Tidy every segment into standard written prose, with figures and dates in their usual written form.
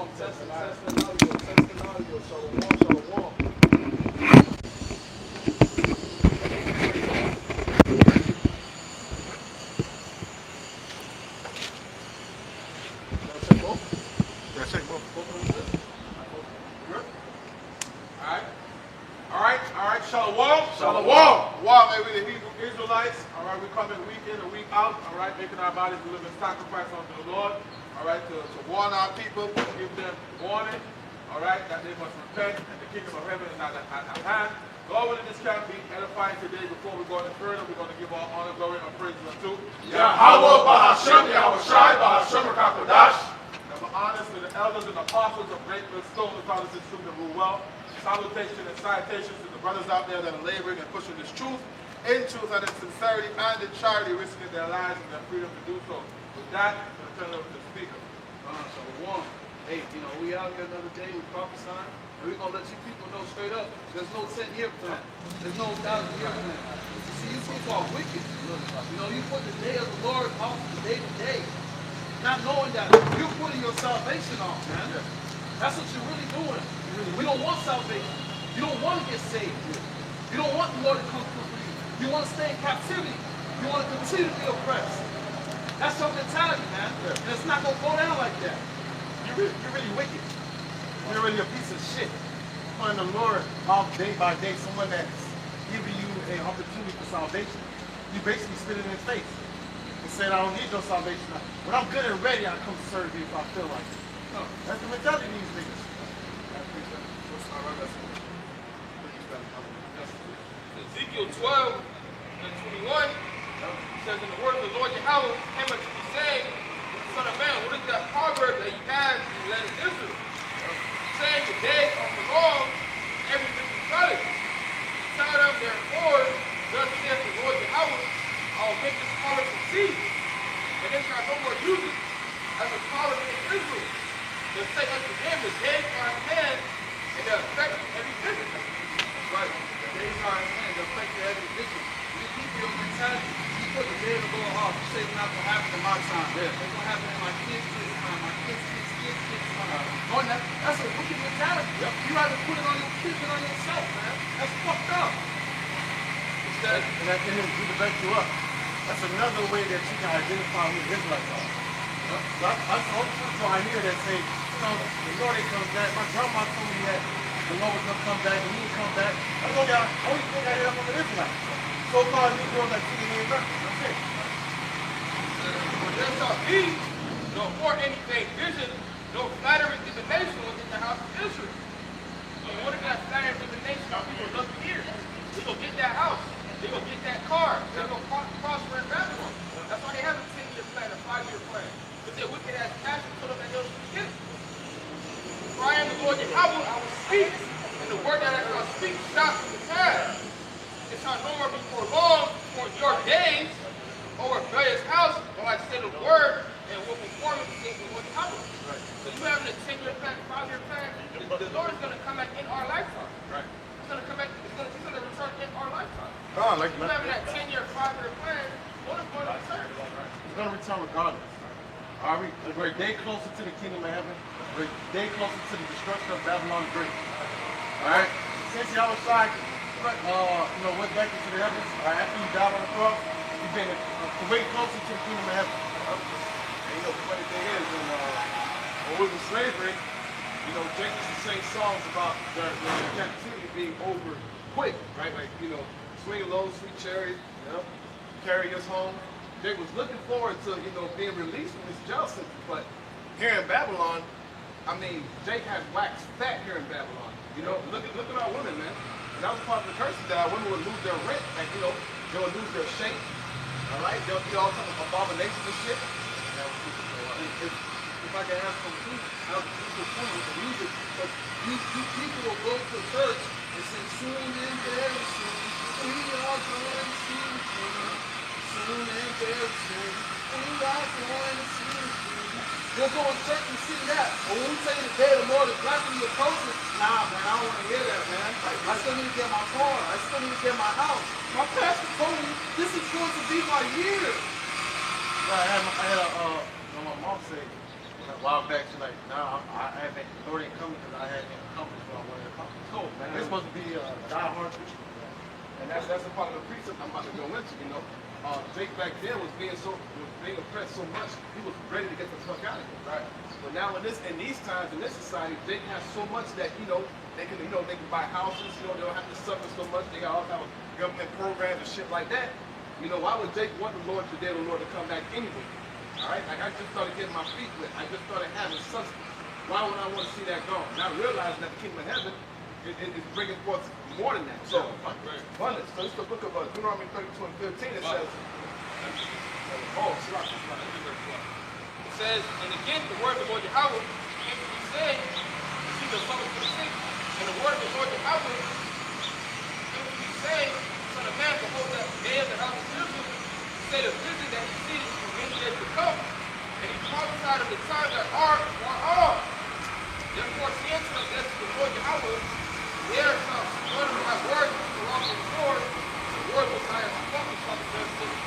Testing audio. Shalom. Check both. Good? Alright. Shalom. Wow, maybe the Hebrew Israelites. Alright, we come in week in and week out. Alright, making our bodies a living sacrifice unto the Lord. Alright, to warn our people, to give them warning. Alright, that they must repent and the kingdom of heaven is not at hand. Lord, willing, this can be edifying today. Before we go any further, we're going to give all honor, glory, and praise unto Yahawashi144. Honors to the elders and apostles of great stone, the fathers and students that rule well. Salutation and citations to the brothers out there that are laboring and pushing this truth in truth and in sincerity and in charity, risking their lives and their freedom to do so. With that, I'm going to turn it over to the speaker. Shalom. Hey, we out here another day, we prophesying, and we're going to let you people know straight up, there's no 10-year plan. There's no 1,000-year plan. See, you people are wicked. You put the day of the Lord off the day to day. Not knowing that you're putting your salvation on, man. That's what you're really doing. We don't want salvation. You don't want to get saved. You don't want the Lord to come through for you. You want to stay in captivity. You want to continue to be oppressed. That's your mentality, man. And it's not going to go down like that. You're really wicked. You're really a piece of shit. Putting the Lord off day by day, someone that's giving you an opportunity for salvation. You basically spit it in his face. Saying I don't need no salvation. When I'm good and ready, I come to serve you if I feel like it. No, that's the mentality of these niggas. Ezekiel 12 and 21 says, in the word of the Lord Yahweh came unto me, saying, Son of man, what is that proverb that you have in the land of Israel? Saying, the days are prolonged, everything is good. Tell them, therefore, thus saith the Lord Yahweh, I will make this promise succeed, and they shall no more use it as a promise in Israel. They'll say unto them, the days are at hand, and they'll affect every business. Right. The days are at hand, they'll affect every business. You keep your mentality. You put the day of the Lord off. You say it's not going to happen in my time. It's going to happen in my kids' time, my kids' time. That's a wicked mentality. You rather put it on your kids than on yourself, man. That's fucked up. And that can to back you up. That's another way that you can identify who Israelites are. That's the only people I hear that say, the Lord ain't come back. My grandma told me that the Lord was going to come back and he would come back. That's the only thing I hear from an Israelite. So-called Negroes that see the America. That's it. But there shall be no more anything vision, no flattery divination within the house of Israel. So in order to get flattery divination, our people love to hear. They go get that house. They're going to get that car. They're going to prosper in Babylon. That's why they have a 10-year plan, a 5-year plan. But their wicked ass passion told them that they'll get it. For I am the Lord Yahweh, I will speak, and the word that I shall speak shall come to pass. It shall no more be prolonged for your days, or rebellious house, or I say the word, and will perform it to the Lord Yahweh. Right. So you having a 10-year plan, 5-year plan, the Lord is going to come back in our lifetime. Right. He's going to come back, he's going to return in our lifetime. Oh, like you having that 10-year, 5-year plan, what is going to return? He's going to return regardless. We're a day closer to the kingdom of heaven. We're a day closer to the destruction of Babylon the Great. Alright? Since Yahawashi went back into the heavens, after he died on the cross, he's been way closer to the kingdom of heaven. And the funny thing is, when we were in slavery, Jake used to sing songs about the captivity being over quick, right? Like, swing low, sweet chariot, carry us home. Jake was looking forward to, being released from this jail sentence. But here in Babylon, Jake has waxed fat here in Babylon. Look at our women, man. And that was part of the curses that our women would lose their rent. Like, they would lose their shape. All right? They'll be all type of abominations and shit. If I can ask them too, I'll be cool with the music. But you people will go to church and sing, soon and very soon, we are going to see the King. Soon and very soon, we are going to see the King. You'll go to church and see that. But when we say the day of the Lord is rapidly approaching, nah, man, I don't want to hear that, man. I still need to get my car. I still need to get my house. My pastor told me this is going to be my year. My mom said, a while back, she's like, no, I haven't, the Lord ain't coming because I haven't accomplished what I wanted to accomplish. No, man. It's supposed to be a die-hard Christian. And that's a part of the precept I'm about to go into, you know. Jake back then was being oppressed so much, he was ready to get the fuck out of here, right? But now in these times, in this society, Jake has so much that, they can buy houses, they don't have to suffer so much, they got all kind of government programs and shit like that. Why would Jake want the Lord to come back anyway? Alright? Like, I just started getting my feet wet. I just started having substance. Why would I want to see that gone? Now realizing that the kingdom of heaven is bringing forth more than that. So, abundance. So it's the book of Deuteronomy 32 and 15. It says, It says, and again, the word of the Lord Yahweh came to me saying, see the son of the sick, and the word of the Lord Yahweh came to me saying, son of man, behold that man that house of Israel, said a vision that he sees from many days to come, and he prophesied of the times that are off. Therefore, he answered us, that's the Lord Yahweh, there comes one of my words belongs to the Lord, the word which I have spoken from the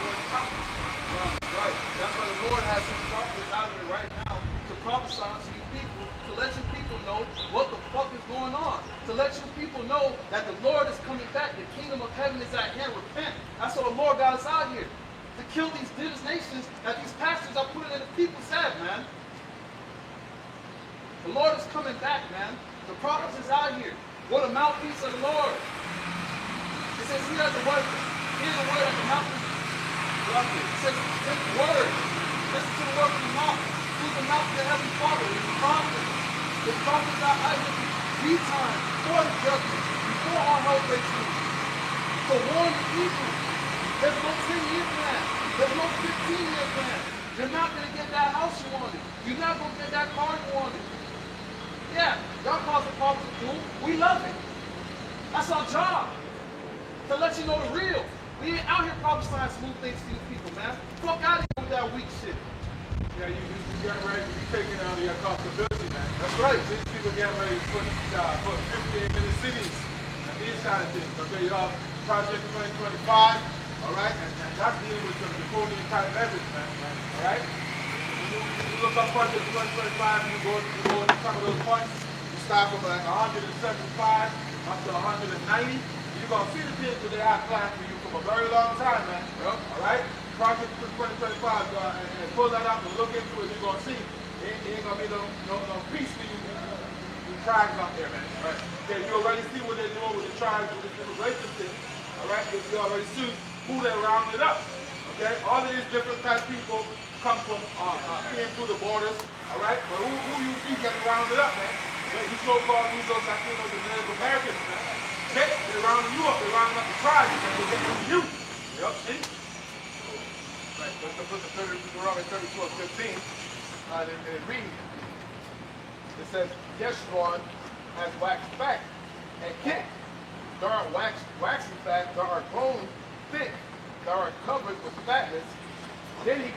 Lord Yahweh. right. That's why the Lord has his prophets out there right now to prophesy to you people, to let you people know what the fuck is going on. To let you people know that the Lord is coming back. The kingdom of heaven is at hand. Repent. That's what the Lord got us out here. To kill these British nations that these pastors are putting in the people's head, man. The Lord is coming back, man. The prophets is out here. What a mouthpiece of the Lord. It says, he has the word. Here's the word of the mouthpiece. It says, take the word. Listen to the word from the mouth. Who's the mouth of the heavenly Father? It's the prophet. The prophets are out here in time, before the judgment, before all hell breaks loose. To warn the people. There's no 10-year plan. There's no 15-year plan. You're not going to get that house you wanted. You're not going to get that car you wanted. Yeah, y'all cause the problem to do. We love it. That's our job. To let you know the real. We ain't out here prophesying smooth things to you people, man. Fuck out of here with that weak shit. Yeah, you get ready to be taking out of your comfortability, man. That's right. These people get ready to put 15-minute cities and these kind of things. Okay, y'all, Project 2025, all right? And that's dealing with some draconian kind of methods, man. All right? You look up Project 2025, you go to some of those points, you start from like 175 up to 190. You're going to see the things that they have planned for you from a very long time, man. Yep. All right? Project 2025, and pull that up and look into it, you're going to see it ain't going to be no peace for you tribes out there, man. All right? Okay, you already see what they're doing with the tribes with this immigration thing. All right? You already see who they're rounding up. Okay? All of these different type of people come from came through the borders. All right? But who you see getting rounded up, man? You so-called those Latinos and Native Americans, man. Okay? They're rounding you up. They're rounding up the tribes, man. They're getting you. Yep. See? Right, let's put the Deuteronomy 32 and 15, and it reads. It says, Yeshurun has waxed fat and kicked. Thou art waxing fat, thou art grown thick, thou art covered with fatness. Then he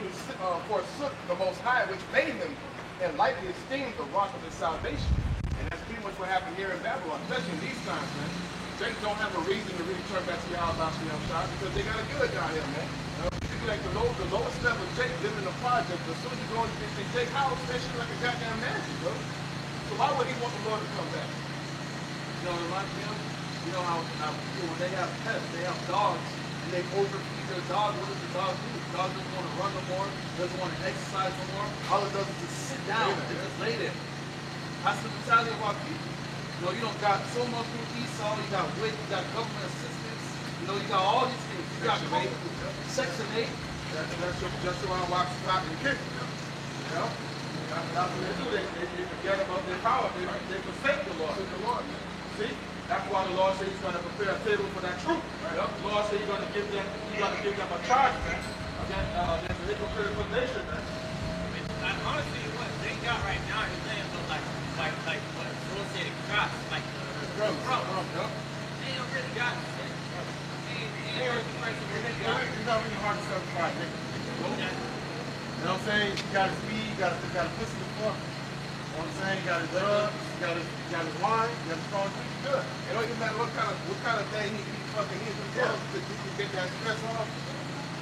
forsook the Most High, which made him, and lightly esteemed the rock of his salvation. And that's pretty much what happened here in Babylon, especially in these times, man. They don't have a reason to really turn back to Yahawashi144 because they got a good down here, man. Like the lowest level Jake living in a project, as soon as you go into the Jake house, that shit like a goddamn mansion, bro. So why would he want the Lord to come back? You know, like him, you know how people, when they have pets, they have dogs, and they overfeed their dog. What does the dog do? The dog doesn't want to run no more, doesn't want to exercise no more. All it does is just sit down and just lay there. That's the mentality of our people. You know, you don't got so much through Esau, you got WIC, you got government assistance, you know, you got all these things. You got Section 8. That's why I walk stop and kick. You know? That's what they do. They forget about their power. They forsake the Lord. See? That's why the Lord said he's going to prepare a table for that truth. Right? The Lord said he's going to give them a charge, man. Against the hypocritical nation, man. Honestly, what they got right now is laying like what associated crops, like the drum. They don't really got shit. It's not really hard to certify nigga. You know what I'm saying? You got his weed, you got a pussy to fuck. You know what I'm saying? You got his drugs, you got his wine, you got his strong drink, good. It don't even matter what kind of thing he fucking is to get that stress off.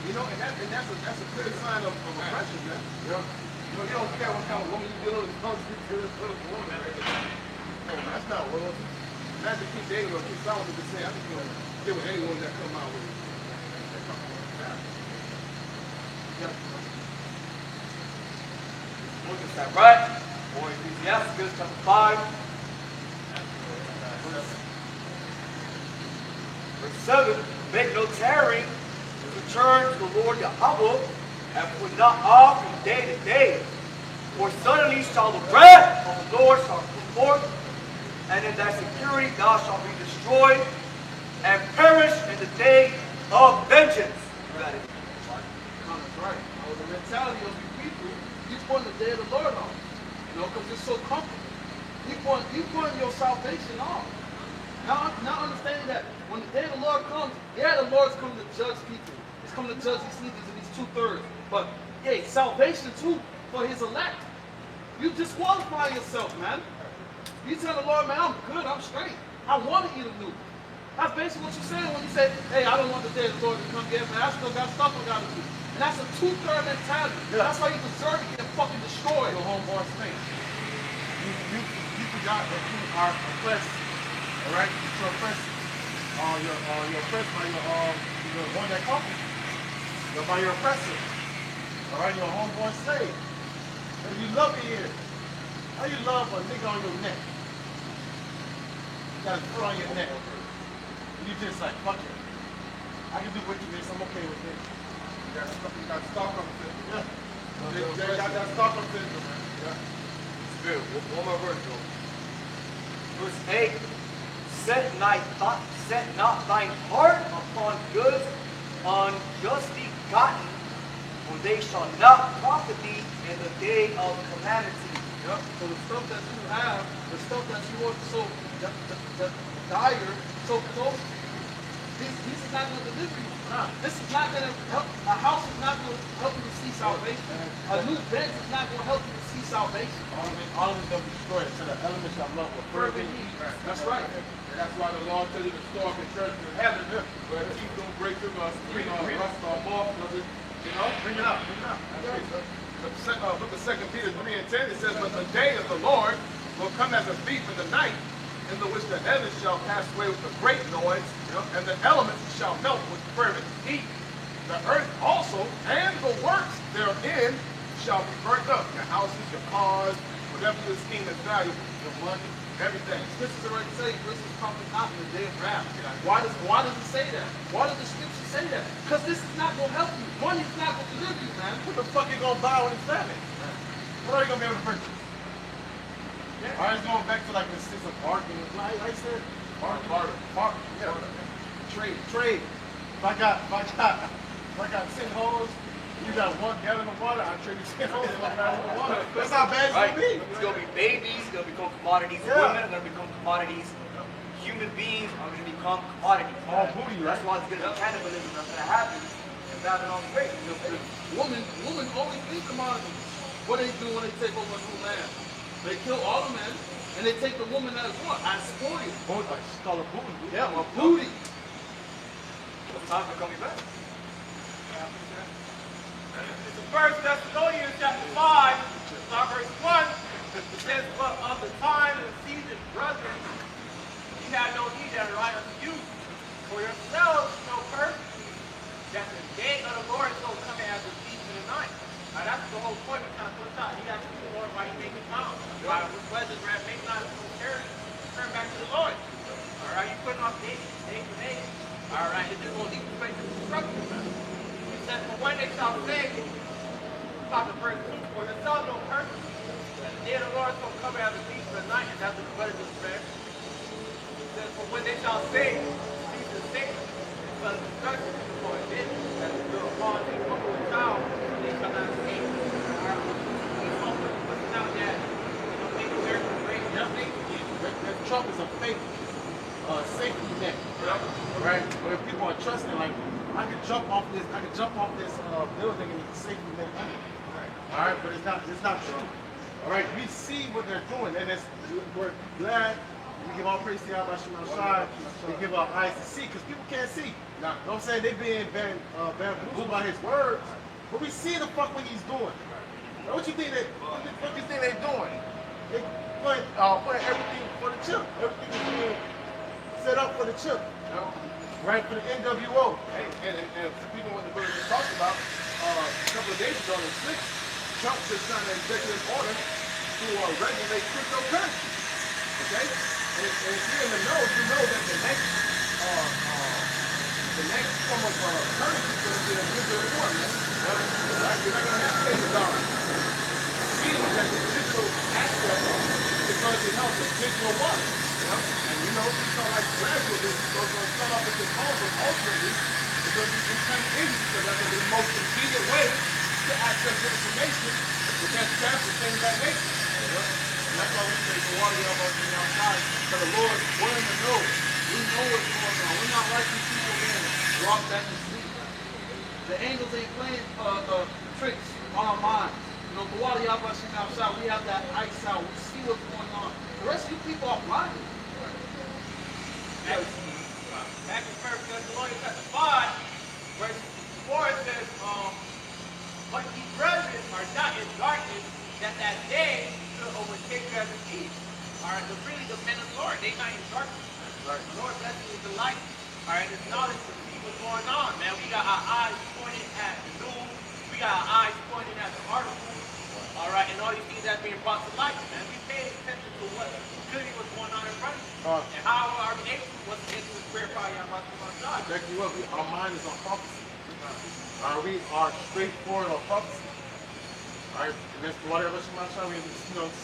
You know, and that's a clear sign of oppression, man. Yeah. You don't care what kind of woman you deal with. As long as you deal with a woman. Oh, that's not royalty. Imagine King David or King Solomon just saying, I'm just going to deal with anyone that come out with it. Look at that, right? Or Ecclesiastes chapter 5. Verse 7. Make no tarrying to return to the Lord Yahweh, and put not off from day to day. For suddenly shall the wrath of the Lord shall come forth, and in thy security thou shalt be destroyed, and perish in the day of vengeance. Right. That's right. The mentality of you people, you put the day of the Lord on. You know, because it's so comfortable. You put your salvation on. Now understanding that when the day of the Lord comes, yeah, the Lord's coming to judge people. He's coming to judge these leaders in these 2/3. But hey, salvation too for his elect. You disqualify yourself, man. You tell the Lord, man, I'm good, I'm straight. I want to eat a new. That's basically what you're saying when you say, hey, I don't want the day of the Lord to come yet, man. I still got stuff I got to do. And that's a 2/3 mentality. Yeah. That's why you deserve to get fucking destroyed. Your homeboy space. You forgot that you are oppressed. All right? You're oppressed. You're oppressed by your one that conquers you. You're by your oppressor. All right? Your homeboy slave. And you love it here. How you love a nigga on your neck? You got a foot on your neck. You just like, fuck it. I can do what you this. I'm okay with this. You got Stockholm syndrome. Yeah. You got that Stockholm syndrome, man. Yeah. Spirit, one more verse, bro. Verse 8. Set not thine heart upon goods unjustly gotten, for they shall not profit thee in the day of calamity. Yep. So the stuff that you have, the stuff that you want so dire, so close, this is not going to deliver you. Nah. This is not going to help. A house is not going to help you to see salvation. A new bed is not going to help you to see salvation. All of it going to be destroyed to the elements of love with fervent heat. That's right. And that's why the Lord tells you to store up in treasure in heaven, where the thief don't break through us, rust or moth, does it? You know? Bring it up. Bring it up. Book of 2 Peter 3:10, it says, but the day of the Lord will come as a thief in the night, in the which the heavens shall pass away with a great noise, and the elements shall melt with fervent heat. The earth also and the works therein shall be burnt up. Your houses, your cars, whatever this kingdom is valuable, your money, everything. Scriptures already say this is coming not in the day of wrath. Why does it say that? Why does the scripture say that? Because this is not going to help you. Money is not going to deliver you, man. What the fuck you going to buy when it's famine? What are you going to be able to purchase? Yeah. All right, it's going back to like the system of bargaining. Like I said, bargaining. Yeah. Trade. If I got 10 holes, you got 1 gallon of water, I trade you 10 holes for 1 gallon of water. That's how bad it's going to be. It's going to be babies, it's going to become commodities. Yeah. Women are going to become commodities. Human beings are going to become commodities. All booty, right? That's why it's going to be cannibalism that's going to happen in Babylon's great. Women always be commodities. What do they do when they take over a new land? They kill all the men, and they take the woman as what? As spoil. Both like call it booty. Yeah, or booty. It's time for coming back. It's the 1 Thessalonians chapter 5, verse 1. It says, but of the time and season, brethren, ye have no need that I write unto you. For yourselves know perfectly that the day of the Lord is so coming as a thief in the night. Now that's the whole point we kind of put out. He has to the Lord while he making time. While with pleasure, make not turn back to the Lord. All right, you putting off day for day. All right, it's just going to lead you straight to destruction. He says, for when they shall say, about the verse 2, for yourself know perfectly that the day of the Lord is going to come as a thief in the night, and that's what the brother just read. He says, for when they shall say, these are Satan, because the destruction is going to hit, that is will upon the humble child, they shall not escape. All right, he's hoping to put out that, make America great. That Trump is a fake safety net, right? Where people are trusting, like, I could jump off this building and it's a safety net. All right, but it's not true. All right, we see what they're doing, and we're glad. We give all praise to Yahawashi144. We give our eyes to see, because people can't see. You know what I'm saying? They being bamboozled by his words, but we see the fuck what he's doing. What you think they doing? They putting everything for the chip. Everything is being set up for the chip. Right, for the NWO. And speaking of what the brother just talked about, a couple of days ago on the 6th, Trump just signed an executive order to regulate cryptocurrency. Okay? And if you're in the know, you know that the next form of currency is going to be a digital form, man. Right? You're not going to have to pay the dollar. Meaning that the digital aspect is going to be held with digital wallet. And you know, it's not like gradually it's going to start off with this home, but ultimately it's going to be kind of easy because that's going to be the most convenient way to access the information, to catch stamps and things of that nature. And that's why we say the water y'all about being outside, because the Lord wanting to know. We know what's going on. We're not like these people in walk back to sleep. The angels ain't playing tricks on our minds. You know, the water y'all rushing outside, we have that ice out. We see what's going on. The rest of you people are blind. Back in 1 Thessalonians chapter 5, verse 4, it says, but ye brethren are not in darkness, that day should overtake you as a thief. Alright, so really the men of the Lord, they not in darkness. Right. The Lord blessing is the light. Alright, it's knowledge to see what's going on, man. We got our eyes pointed at the news, we got our eyes pointed at the articles, alright, and all these things that's being brought to light, man. We pay attention to what really what's going on in front of us. And how are we able to what's into the prayer fire about God? Check you up. Our mind is on prophecy. We are straightforward on prophecy. Alright, and that's whatever we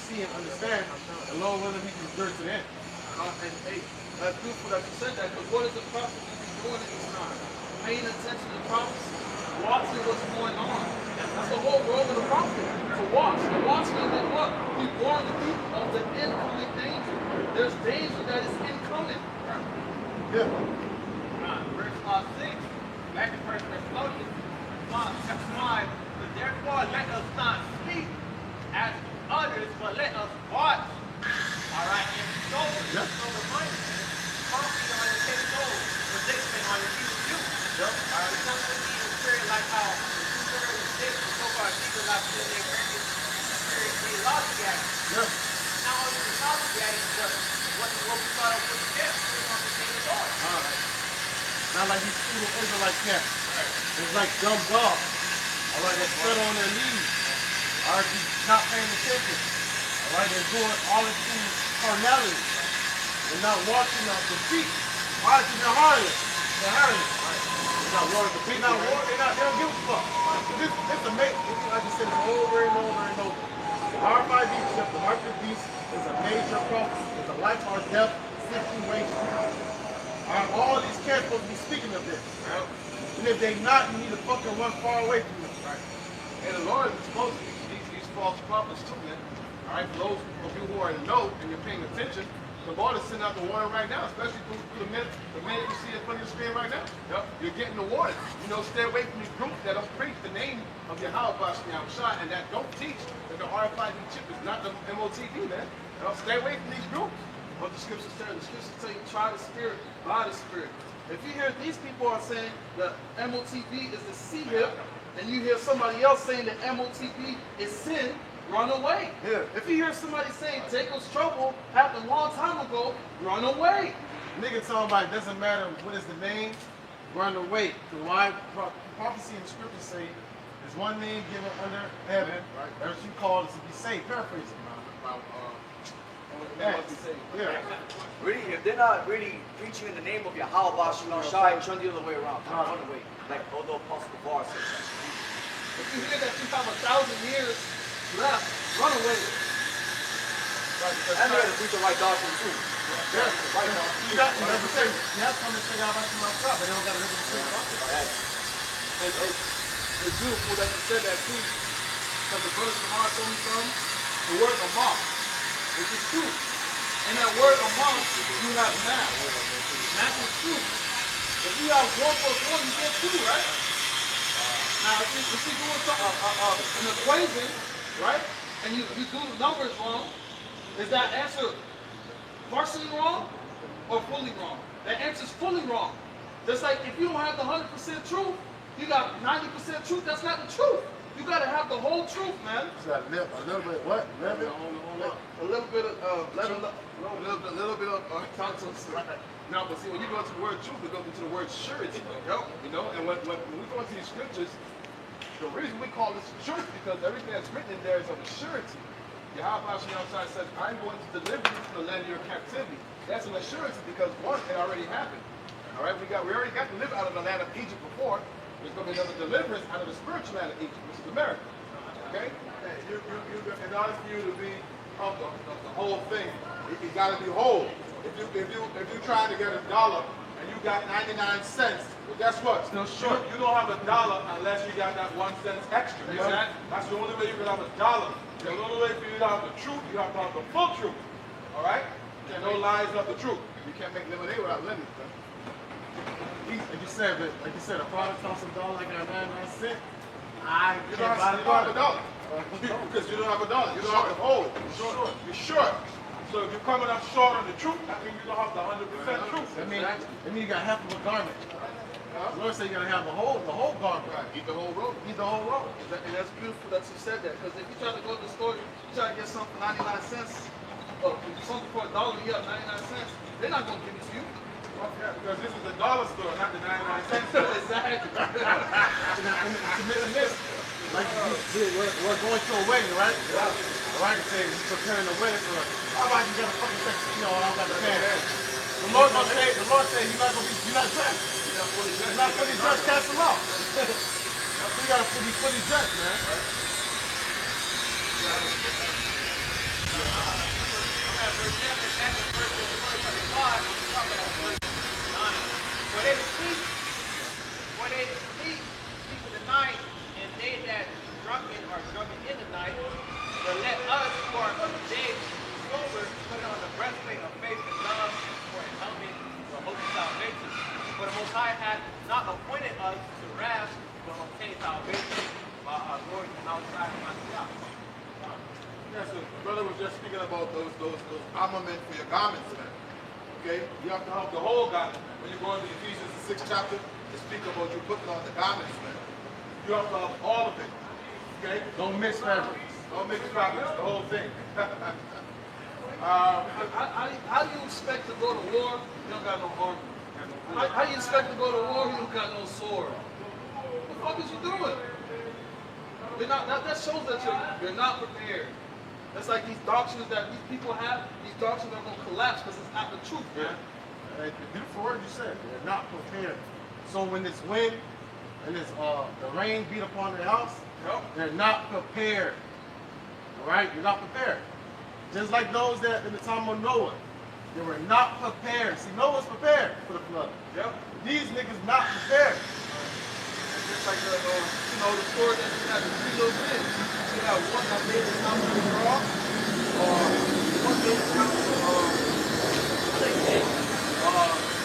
see and understand, and Lord willing we can endure to the end. And hey, that's beautiful that you said that, because what is the prophet doing in this time? Paying attention to prophecy, watching what's going on. That's the whole role of the prophet, to watch. And watching and then what? He warned the people of the incoming danger. There's danger that is incoming. Yeah. Verse 6, back in 1 Thessalonians chapter 5, but therefore let us not sleep as others, but let us watch. Alright, and sober-minded, confident on your 10 souls, predicament on your future youth. Alright, it's not going to be in the spirit like how the 2/3 of the and so far people not still there working spirit being lollygagging. Not only the lollygagging, but what we thought of was death, we want to say the Lord. Alright. Not like these pseudo Israelite camps. It's like dumb dogs. Alright, they sit on their knees. Alright, not paying attention. Alright, they're doing all this through carnality. They're not watching out the feet. Alright, they're hardened. They're hardened. They're not worried. They don't give a fuck. This amazing. Like I said over and over and over. The R5 chip, the mark of the beast, is a major prophecy. It's a life or death situation. All these camps supposed to be speaking of this. And if they not, you need to fucking run far away from them. And the Lord is exposing these false prophets too, man. Alright, for those of you who are in the know and you're paying attention, the Lord is sending out the warning right now, especially through the minute you see in front of your screen right now. You're getting the warning. You know, stay away from these groups that don't preach the name of Yahawashi144 and that don't teach that the RFID chip is not the MOTV, man. Stay away from these groups. What the scriptures tell you, the scriptures tell you, try the spirit by the spirit. If you hear these people are saying the MOTV is the C-hip, and you hear somebody else saying that MOTV is sin, run away. If you hear somebody saying Jacob's trouble happened a long time ago, run away. Nigga talking about it doesn't matter what is the name, run away. Why prophecy in the scriptures say there's one name given under heaven, that you called to be saved. Paraphrasing. Really, if they're not really preaching in the name of Yahawashi144, turn the other way around. Run away. Like although Apostle Bar says. If you hear that you have 1,000 years left, run away. And they're to preach the right doctrine too. Right now. You have some to say about myself, but they don't got to listen to the same. And it's beautiful that you said that too, because the brother Samar told me something. The word Amah, which is true. In that word Amah, you have math. Math is true. If you have 1 plus 1, you get 2, right? Now, if you're doing an equation, right, and you do the numbers wrong, is that answer partially wrong or fully wrong? That answer is fully wrong. Just like if you don't have the 100% truth, you got 90% truth, that's not the truth. You gotta have the whole truth, man. You got a little bit what? Lemon? A little bit of counsel. No, but see, when you go to the word truth, it goes into the word surety. You know, and when we go into these scriptures, the reason we call this truth because everything that's written in there is of a surety. Yahawashi144 says, I'm going to deliver you from the land of your captivity. That's an assurance because one, it already happened. All right, we already got delivered out of the land of Egypt before. There's going to be another deliverance out of the spiritual land of Egypt, which is America. Okay? In order for you to be of the whole thing, you got to be whole. If you're trying to get $1 and you got 99 cents, well, guess what? Still short. You don't have $1 unless you got that 1 cent extra. Exactly. That's the only way you can have $1. The only way for you to have the truth, you have to have the full truth. All right? No lies of the truth. You can't make lemonade without lemons, man. Like you said, a product costs $1, I got 99 cents. You don't have $1. Because you don't have $1. You don't have the whole. You're short. So if you're coming up short on the truth, that means you don't have the 100% truth. That means you got half of a garment. The Lord said you gotta have the whole garment. Right. Eat the whole rope. Eat the whole robe. And that's beautiful that you said that. Because if you try to go to the store, you try to get something for 99 cents, or something for $1, you have 99 cents, they're not going to give it to you. Yeah, because this is the dollar store, not the 99 cent store. Exactly. Like we're going to a wedding, right? All right, say we're preparing a wedding for us. How about you got a fucking sex, I don't got the pants. The Lord said you're not dressed. You're not fully dressed, cast them out. You gotta be fully dressed, man. When they sleep in the night, and they that drunken are drunken in the night, but let us who are of the day sober put on the breastplate of faith and love for a helmet for hope of salvation. For the Most High hath not appointed us to wrath, but obtain salvation by our Lord and outside of Messiah. Yes, so brother was just speaking about those armament for your garments, man. Okay? You have to have the whole garment. When you go into Ephesians the 6th chapter, they speak about you putting on the garments, man. You have to have all of it. Okay? Don't mix fabrics. Don't mix fabrics, the whole thing. How do you expect to go to war? You don't got no armor. How do you expect to go to war? You don't got no sword. What the fuck is you doing? That shows that you're not prepared. That's like these doctrines that these people have. These doctrines are going to collapse because it's not the truth, man. Like the beautiful word you said, they're not prepared. So when this wind and this the rain beat upon their house, they're not prepared. All right, you're not prepared. Just like those that in the time of Noah, they were not prepared. See, Noah's prepared for the flood. Yep. These niggas not prepared. Just like the story that you have the 3 little kids. You have one that made his house of straw, or one made his house of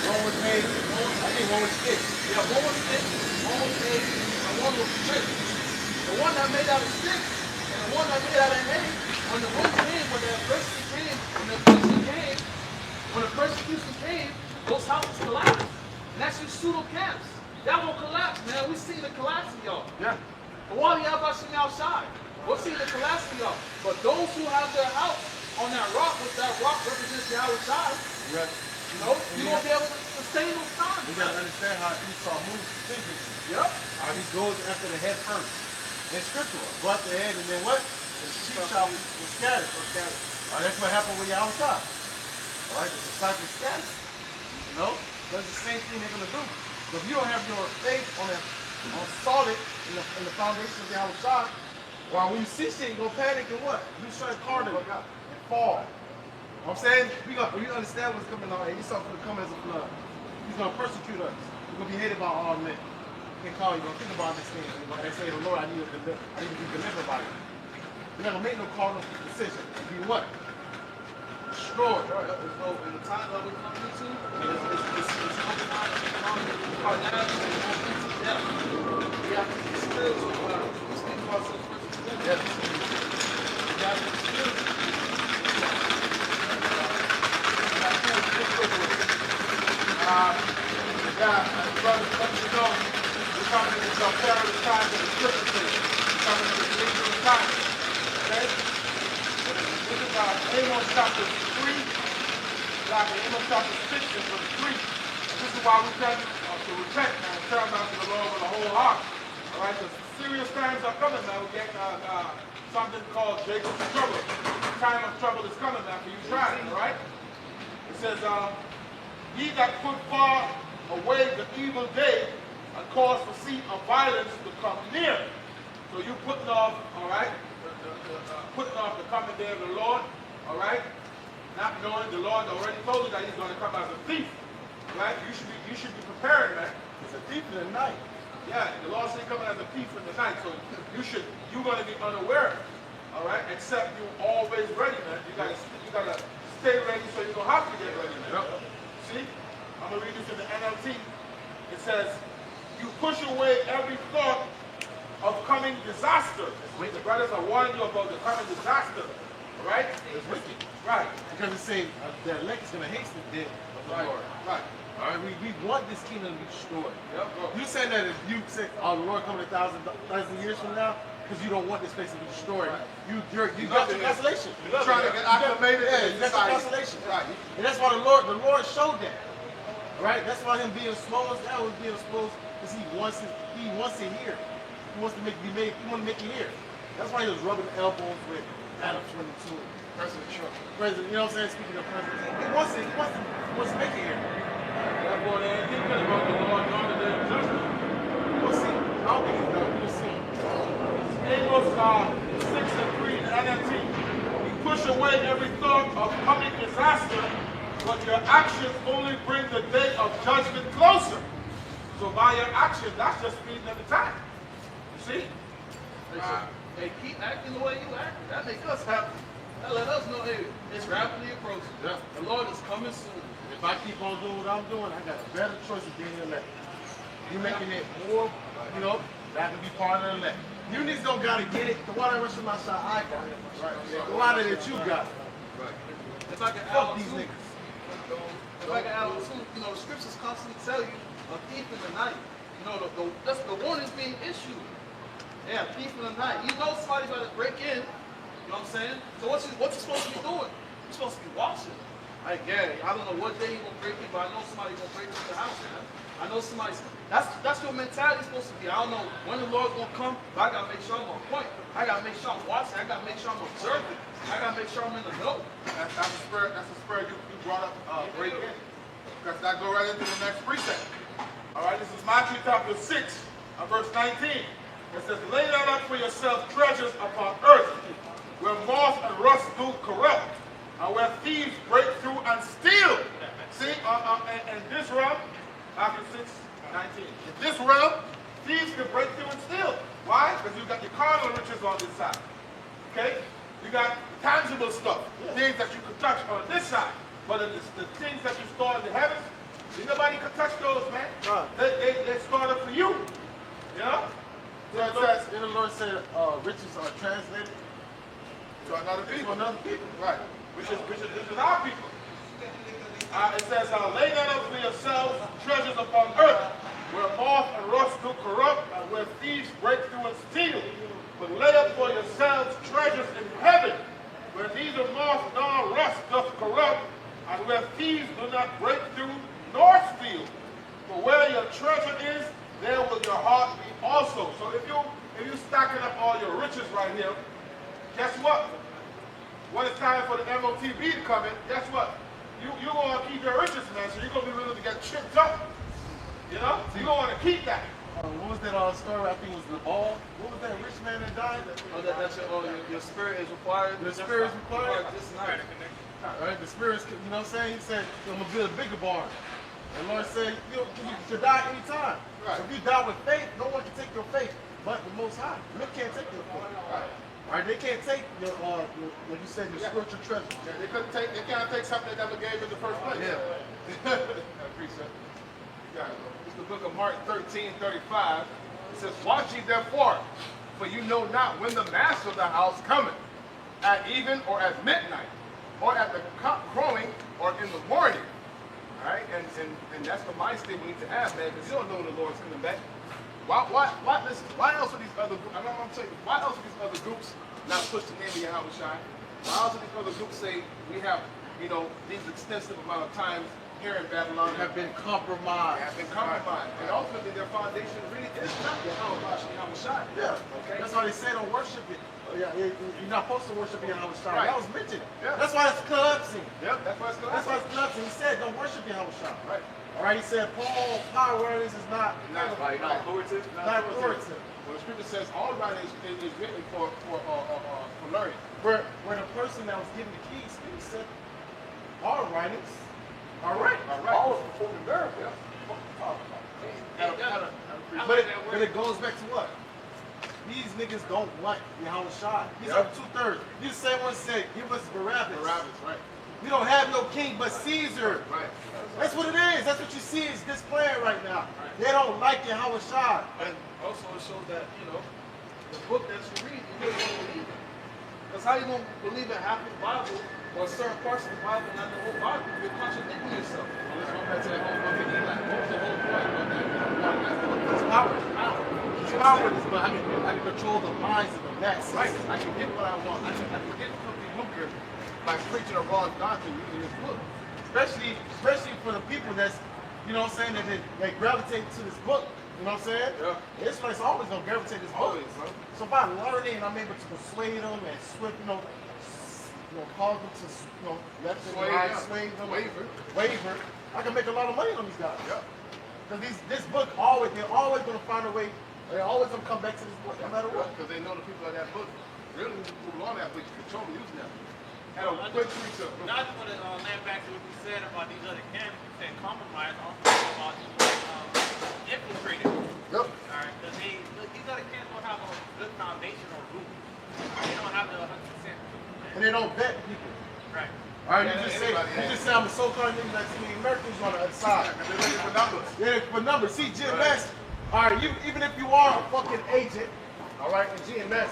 One was made, I think one was stick. yeah, one was stick, one was made, and one was brick. The one that made out of stick, and the one that made out of hay, when the wind came, when the persecution came, those houses collapsed. And that's your pseudo camps. That won't collapse, man. We see the collapsing, y'all. Yeah. But why do you have us outside? We'll see the collapsing, y'all. But those who have their house on that rock, which that rock represents Yahawashi, Yeah. you know, you won't be able to sustain those times. You gotta understand how Esau moves physically. Yep. How he goes after the head first. It's scriptural. Go after the head and then what? The sheep shall be scattered. That's what happened with Yahawashi. All right, the disciples scattered. You know? That's the same thing they're gonna do. So if you don't have your faith on solid in the foundation of Yahawashi, well, when you see shit, you're gonna panic and what? You start carnal and fall. You know what I'm saying? We understand what's coming on. Esau's gonna come as a flood. He's gonna persecute us. We're gonna be hated by all men. You can call you, gonna think about this thing. They say, the Lord, I need to be delivered by you. You're not gonna make no carnal decision. Be what? Destroyed. In the time that we're coming into, it's our natural death. We have to be spiritual about it. We speak about spiritual death. We have to be spiritual. Brothers, let you know, we're coming into some perilous times in the scripture. coming in the dangerous time. Okay? This is Amos chapter 3, like Amos chapter 6 and verse 3. This is why we tell you to repent and turn back to the Lord with a whole heart. All right? Because serious times are coming now. We get something called Jacob's trouble. The time of trouble is coming now for you trying, all right? It says, ye that put far away the evil day and cause the seat of violence to come near. So you putting off, all right, putting off the coming day of the Lord, all right, not knowing the Lord already told you that he's going to come as a thief, right? You should be preparing, man. It's a thief in the night. Yeah, the Lord said coming as a thief in the night, so you're going to be unaware, all right, except you're always ready, man. You gotta stay ready so you don't have to get ready, man. See? I'm going to read this in the NLT. It says, you push away every thought of coming disaster. The brothers are warning you about the coming disaster. Right? It's wicked. Right. Because it's saying the elect is going to hasten the day of the Lord. Right. All right, we want this kingdom to be destroyed. Yep. You saying that if you say, oh, the Lord coming 1,000 years from now, because you don't want this place to be destroyed. You got your consolation. You're trying to get acclimated. Yeah, you got your consolation. Right. And that's why the Lord showed that. Right? That's why him being slow as that was being slow, because he wants it here. He wants to make it here. That's why he was rubbing elbows with Adam 22. President Trump. President, you know what I'm saying? Speaking of president, he wants to make it here. That boy, they ain't thinking about the Lord on the day of judgment. We'll see. I don't think he's done. We'll see. Amos 6 and 3 in NLT. You push away every thought of coming disaster, but your actions only bring the day of judgment closer. So by your action, that's just speeding at the time. You see? Hey, keep acting the way you act. That makes us happy. That let us know, hey, it's rapidly approaching. Yeah. The Lord is coming soon. If I keep on doing what I'm doing, I got a better choice of being elect. You making it more, you know, that can be part of the elect. You niggas don't gotta get it. The water rushing my side, I got it. Right. The water that you got. Right. If I can Fuck add these too, niggas. if I can add too, you know, the scriptures constantly tell you a thief in the night. You know, that's the warning's being issued. Yeah, thief in the night. You know somebody's about to break in. You know what I'm saying? So what you supposed to be doing? You're supposed to be watching. I don't know what day you're gonna break in, but I know somebody's gonna break into the house, man. I know somebody's. That's your mentality supposed to be. I don't know when the Lord's gonna come, but I gotta make sure I'm on point. I gotta make sure I'm watching. I gotta make sure I'm observing. I gotta make sure I'm in the know. That's the spirit you brought up break in. Because that go right into the next precept. All right, this is Matthew chapter 6, verse 19. It says, lay not up for yourselves treasures upon earth, where moth and rust do corrupt, and where thieves break through and steal. See, in this realm, Matthew 6:19. In this realm, thieves can break through and steal. Why? Because you got your carnal riches on this side. Okay? You got tangible stuff, things that you can touch on this side. But the things that you store in the heavens, nobody can touch those, man. They stored up for you. You know? So it says, Then the Lord said, riches are translated to another people. another people. Right. Which is our people. It says, lay not up for yourselves treasures upon earth, where moth and rust do corrupt, and where thieves break through and steal. But lay up for yourselves treasures in heaven, where neither moth nor rust doth corrupt, and where thieves do not break through nor steal. For where your treasure is, there will your heart be also. So if you stacking up all your riches right here, guess what? When it's time for the MOTB to come in, guess what? You're going to keep your riches, man, so you're going to be willing to get tripped up. You know? So you're going to want to keep that. What was that story? I think it was the ball. What was that rich man that died? That's your spirit is required. The spirit is required. This night. All right, the spirit, you know what I'm saying? He said, I'm going to build a bigger barn. And the Lord said, you can die anytime. Right. So if you die with faith, no one can take your faith but the Most High. Men can't take your faith. Right. All right, they can't take your like you said, your spiritual treasure. Yeah, they can't take something they never gave in the first place. Yeah. I appreciate it. It's the book of Mark 13:35. It says, watch ye therefore, for you know not when the master of the house cometh, at even or at midnight, or at the cock crowing, or in the morning. All right, and that's the mind state we need to have, man, because you don't know when the Lord's coming back. Listen, why else are these other groups, I'm telling you, why else are these other groups not push the name of Yahawashi? Why else are these other groups say we have, these extensive amount of times here in Babylon Have been compromised. And ultimately their foundation really is not Yahawashi. Yeah. Okay. That's why they say don't worship it. Yeah, you're not supposed to worship Yahweh. Right. That was mentioned. Yeah. That's why it's collapsing. Yep, that's why it's going on. That's why it's collapsing. He said don't worship Yahweh. Right. All right. He said Paul power writings is not Right, not authoritative. not authoritative. Well, the scripture says all writing is written for learning. Where the person that was given the keys, he said all writings are right. All of them for the miracle. But it goes back to what? These niggas don't want Yahweh Shai. These are 2/3. These same ones said, give us Barabbas. Right. We don't have no king but Caesar. Right. That's what it is. That's what you see is displaying right now. They don't like Yahweh Shai. And also it shows that, the book that you read, you really don't believe it. Because how you going to believe in half the Bible or certain parts of the Bible and not the whole Bible? You're contradicting yourself. Let's go back to that whole book of Eli. What was the whole point of that? It's power. It's power. But I can control the minds of the masses. Right. I can get what I want. I can get something lucrative by preaching a wrong doctrine using this book. Especially for the people that's, that they gravitate to this book. You know what I'm saying? Yeah. Israelites always gonna gravitate to this book. Always, bro. So by learning, I'm able to persuade them and cause them to, let them sway them, waver. I can make a lot of money on these guys. Yeah. Because this book they're always gonna find a way. They're always gonna come back to this book, no matter what. Because they know the people of that book really who on that book control and using that book. Had a quick research. Now I just want to land back to what you said about these other camps. You said compromise. Also about infiltrated. Yep. All right, because these other camps don't have a good foundation or root. They don't have the 100%. And they don't vet people. Right. All right, you just say I'm a so-called nigga like too many Americans on the other side. They're looking for numbers. Yeah, for numbers. See, GMS, all right, even if you are a fucking agent, all right, in GMS,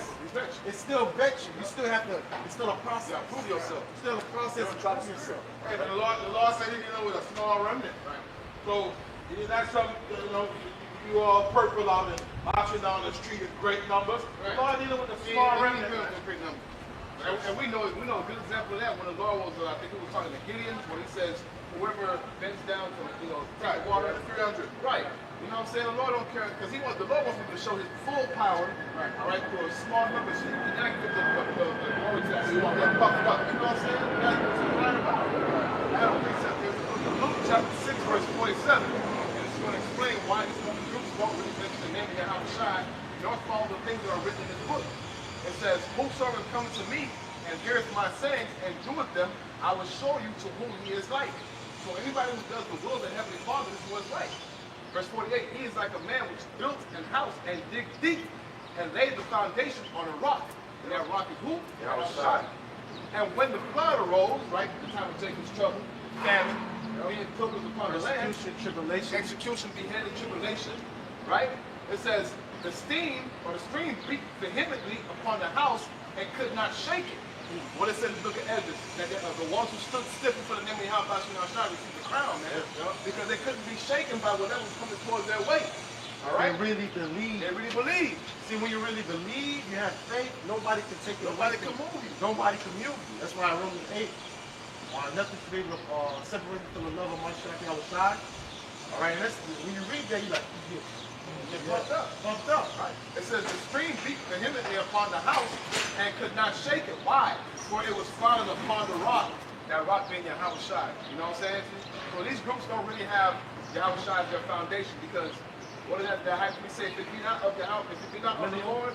it still vets you. You still have to, it's still a process. Prove yourself. It's still a process of proving yourself. Hey, but the Lord said He dealing with a small remnant. Right. So it's not something you all purple out and marching down the street in great numbers. The Lord dealing with a small remnant. And we know a good example of that when the Lord was, I think he was talking to Gideon, when he says, whoever bends down to, take water, 300. Right. You know what I'm saying? The Lord don't care, because the Lord wants me to show his full power, all right, to a small number, so you can not give the glory to that small number. Puffed up. You know what I'm saying? You got to go to the line about it. I have a precept here. Luke chapter 6, verse 47. And it's going to explain why these other groups don't really mention the name of Yahawashi, nor follow the things that are written in this book. It says, whosoever comes to me and heareth my sayings and doeth them, I will show you to whom he is like. So anybody who does the will of the Heavenly Father, this is what it's like. Verse 48, he is like a man which built an house and digged deep and laid the foundation on a rock. And that rock is who? Yahawashi. And when the flood arose, right, the time of Jacob's trouble, famine, being pilgrims upon the land, execution, beheading, tribulation, right? It says, the stream beat vehemently upon the house and could not shake it. What it says, look at Ezra, that the ones who stood stiff for the name of Yahawashi received the crown, man, because they couldn't be shaken by whatever was coming towards their way. All right? They really believe. They really believe. See, when you really believe, you have faith, nobody can take it Nobody away can from move you. Nobody can move you. That's why Romans 8, nothing to be separated from the love of my Yahawashi. All right, and when you read that, you're like, you get Puffed up. Pumped up. Right. It says the stream beat vehemently upon the house and could not shake it. Why? For it was founded upon the rock. That rock being Yahawashi. You know what I'm saying? So these groups don't really have Yahawashi as their foundation because what does that have to be said? If it be not of the house, if it be not of the Lord,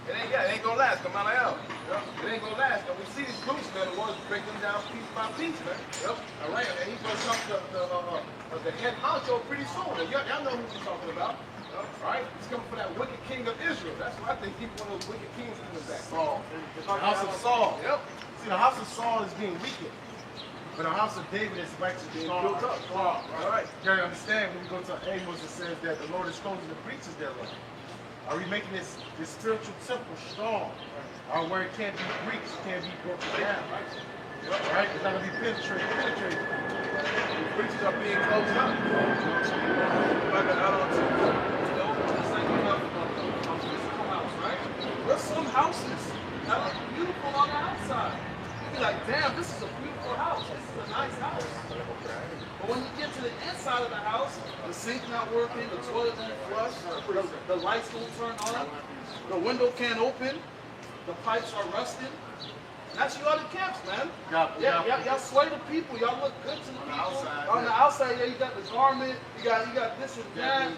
it ain't gonna last. Come out of hell. It ain't gonna last. And we see these groups, man, the Lord's breaking them down piece by piece, man. All right. And he's gonna come to the head honcho pretty soon. And y'all know who he's talking about. Right? He's coming for that wicked king of Israel. That's why I think he's one of those wicked kings coming back. Saul. The house of Saul. Yep. See, the house of Saul is being weakened. But the house of David is righteously Being built up. strong. All right. You gotta understand when we go to Amos, it says that the Lord is chosen the preachers thereof. Are we making this spiritual temple strong? Where it can't be breached, can't be broken down. Right? It's not gonna be penetrated. The preachers are being closed up. Like I don't houses that look beautiful on the outside. You be like, damn, this is a beautiful house. This is a nice house. But when you get to the inside of the house, the sink not working, the toilet won't flush, the lights won't turn on, the window can't open, the pipes are rusting. That's you other camps, man. Y'all sway the people. Y'all look good to the people. On the outside, yeah, you got the garment, you got this and that.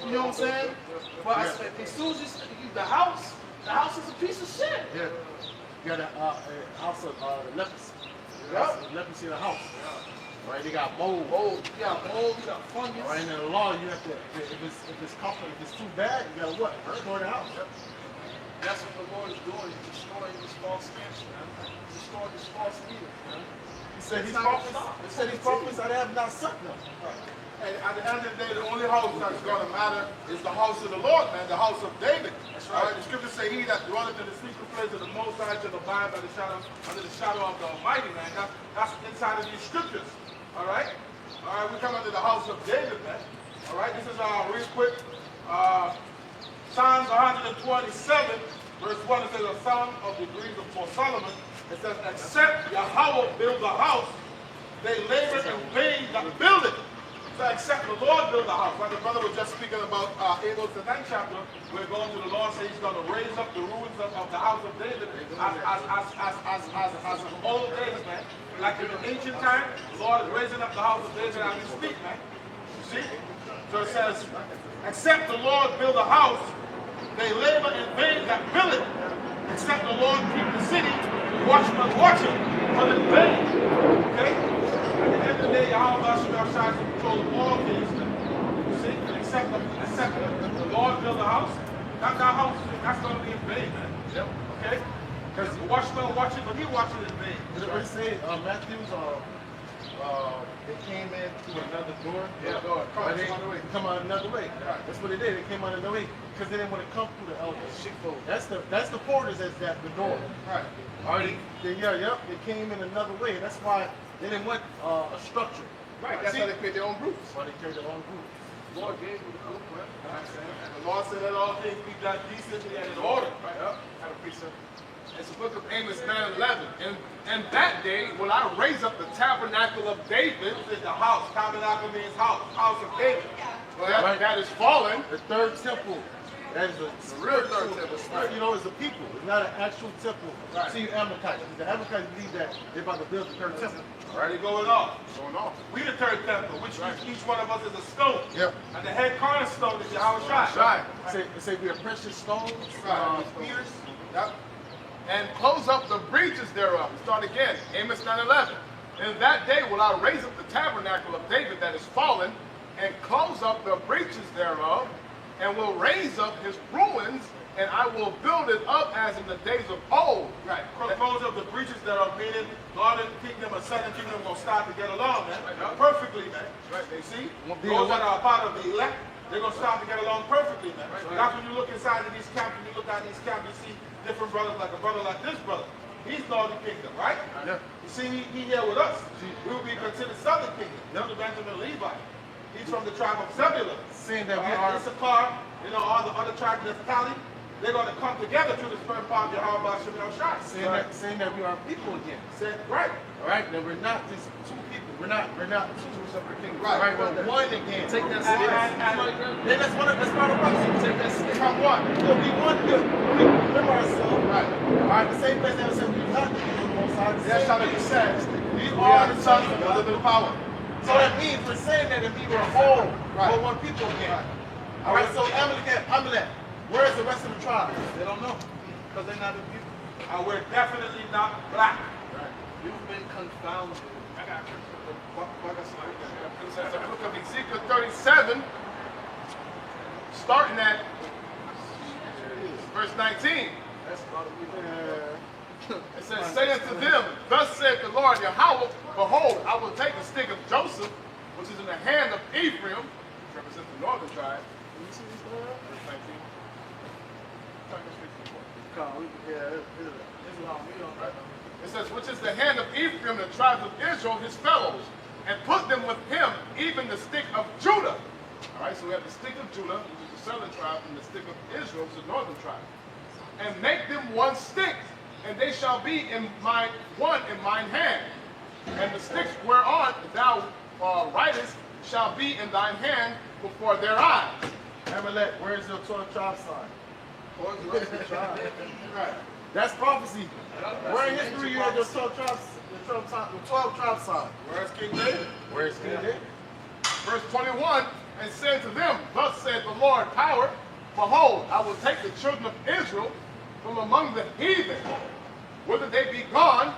You know what I'm saying? But as soon as the house is a piece of shit. Yeah. You got a house of the leprosy. Yep. Leprosy in the house. Right, they got mold. You got mold, you got fungus. Right, and in the law, you have to, if it's too bad, you gotta what? Destroy the house. That's what the Lord is doing. He's destroying this false cancer, man. He's destroying this false leader, man. He said these prophets I have not sent them. And at the end of the day, the only house that's going to matter is the house of the Lord, man, the house of David. That's right. The scriptures say, he that dwelleth in the secret place of the Most High shall abide under the shadow of the Almighty, man. That's inside of these scriptures. All right? All right, we come under the house of David, man. All right, this is real quick. Psalms 127, verse 1, it says, a song of the degrees for Solomon. It says, except Yahweh build a house, they labor in vain that build it. So except the Lord build a house. Like the brother was just speaking about Amos, the 9th chapter, we're going to the Lord, say he's going to raise up the ruins of the house of David as an old days, man. Like in the ancient time, the Lord is raising up the house of David as we speak, man. You see? So it says, except the Lord build a house, they labor in vain that build it. Except the Lord keep the city, watchmen watching, but in vain. Okay? At the end of the day, Yahawashi144 shines in control of all things. You see? And except the Lord build a house, that house, that's going to be in vain, man. Yep. Okay? Because the watchman watching, but he watching in vain. Did it say Matthew's they came in through another door? Yeah, door. Come out another way. Right. That's what they did. They came out another way because they didn't want to come through the elders. That's the porters that's at the door. Right. Already. They came in another way. That's why they didn't want a structure. Right. That's how they create their own groups. Why they create their own group. The Lord gave you the blueprint. And the Lord said that all things be done decently and in order. Right. Have a precept. It's the book of Amos 9:11. And that day will I raise up the tabernacle of David. This is the house. Tabernacle means house. House of David. Well, that is fallen. The third temple. That is the real third temple. You know, it's a people. It's not an actual temple. Right. See, Amalekites. The Amalekites believe that they're about to build the third temple. Right. They're going off. Going on. We the third temple, which each one of us is a stone. Yep. And the head cornerstone is Yahawashi. Right. Say we are precious stones. Peters. Yep. And close up the breaches thereof. Start again. Amos 9:11. In that day will I raise up the tabernacle of David that is fallen, and close up the breaches thereof, and will raise up his ruins, and I will build it up as in the days of old. Right. Close up the breaches that are meaning Northern Kingdom and Southern Kingdom will start to get along, man. Right. Perfectly, man. Right. They see? Those that are a part of the elect, they're going to start to get along perfectly, man. Right. That's when you look inside of these camps, and you look at these camps, you see different brothers, like a brother like this brother. He's Northern Kingdom, right? Yeah. You see, he here with us. We will be considered Southern Kingdom. Yep. The Benjamin Levi. He's from the tribe of Zebulun. Saying that we are Issachar, you know, all the other tribes of Naphtali, they're going to come together through the sperm part of Yahawashi144. saying that we are people again. Right. All right. Now we're not just two people. We're not two separate kingdoms. Right. We're one again. Take that And That's part of the prophecy. Take that stick. Come one. We'll be one good. We remember ourselves. Right. All right. The same place that said we not the most high. That's how it says. We are the sons of the living power. So that means we're saying that we were whole, we're one people again. All right. So Amalek, where's the rest of the tribes? They don't know. Because they're not the people. And we're definitely not black. Right. You've been confounded. I got you. It says the book of Ezekiel 37, starting at verse 19. That's about to be It says, say unto them, thus saith the Lord Yahweh, behold, I will take the stick of Joseph, which is in the hand of Ephraim, which represents the northern tribe. Can you see this verse 19? It says, which is the hand of Ephraim, the tribes of Israel, his fellows, and put them with him, even the stick of Judah. All right, so we have the stick of Judah, which is the southern tribe, and the stick of Israel, which is the northern tribe. and make them one stick, and they shall be in mine hand. And the sticks whereon thou writest shall be in thine hand before their eyes. Amalek, where's your 12 tribe sign? Where's the rest of the tribe? Right. That's prophecy. Where in history you had your 12 tribes, the 12 tribe sign? Where's King David? Where's King David? Verse 21, and said to them, thus saith the Lord power, behold, I will take the children of Israel from among the heathen, whither they be gone,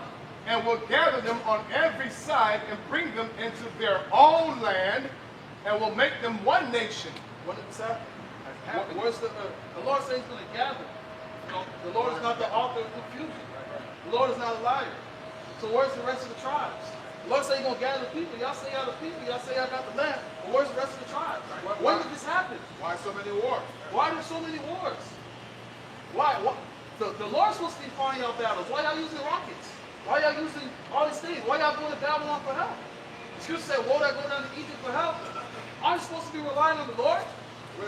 and will gather them on every side and bring them into their own land, and will make them one nation. What did it say? Where's the Lord says he's going to gather. No, the Lord is not the author of confusion. The Lord is not a liar. So where's the rest of the tribes? The Lord says he's going to gather the people. Y'all say y'all the people. Y'all say y'all got the land. But where's the rest of the tribes? When did this happen? Why so many wars? Why are there so many wars? Why? The Lord's supposed to be fighting y'all battles. Why y'all using rockets? Why y'all using all these things? Why y'all going to Babylon for help? The scripture said, won't I go down to Egypt for help? Are you supposed to be relying on the Lord?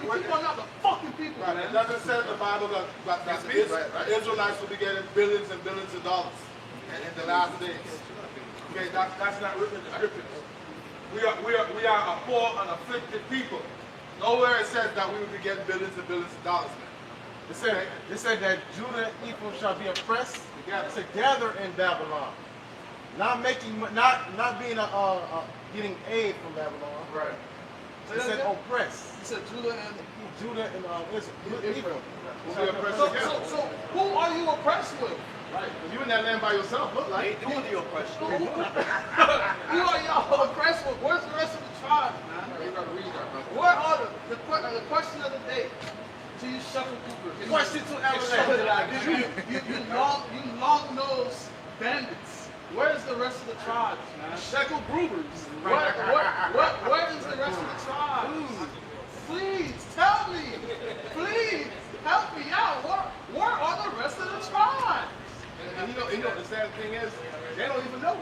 You keep on out the fucking people, Right, man. it doesn't say in the Bible that the Israelites will be getting billions and billions of dollars in the last days. Okay, that's not written in the scriptures. We are a poor and afflicted people. Nowhere it says that we will be getting billions and billions of dollars. It said that Judah and Ephraim shall be oppressed together in Babylon. Not being getting aid from Babylon. Right. It said oppressed. He said Judah and Ephraim. We'll be oppressed together. so who are you oppressed with? Right. You in that land by yourself, look They like. doing the oppression. Who are y'all oppressed with? Where's the rest of the tribes, man? You gotta read that, man. Where are the question of the day? To you shuffle people. Question to Amalek. You long-nosed bandits. Where's the rest of the tribes, man? Shekel Brewers. Where is the rest of the tribes? Please tell me. Please help me out. Where are the rest of the tribes? And you know the sad thing is, they don't even know.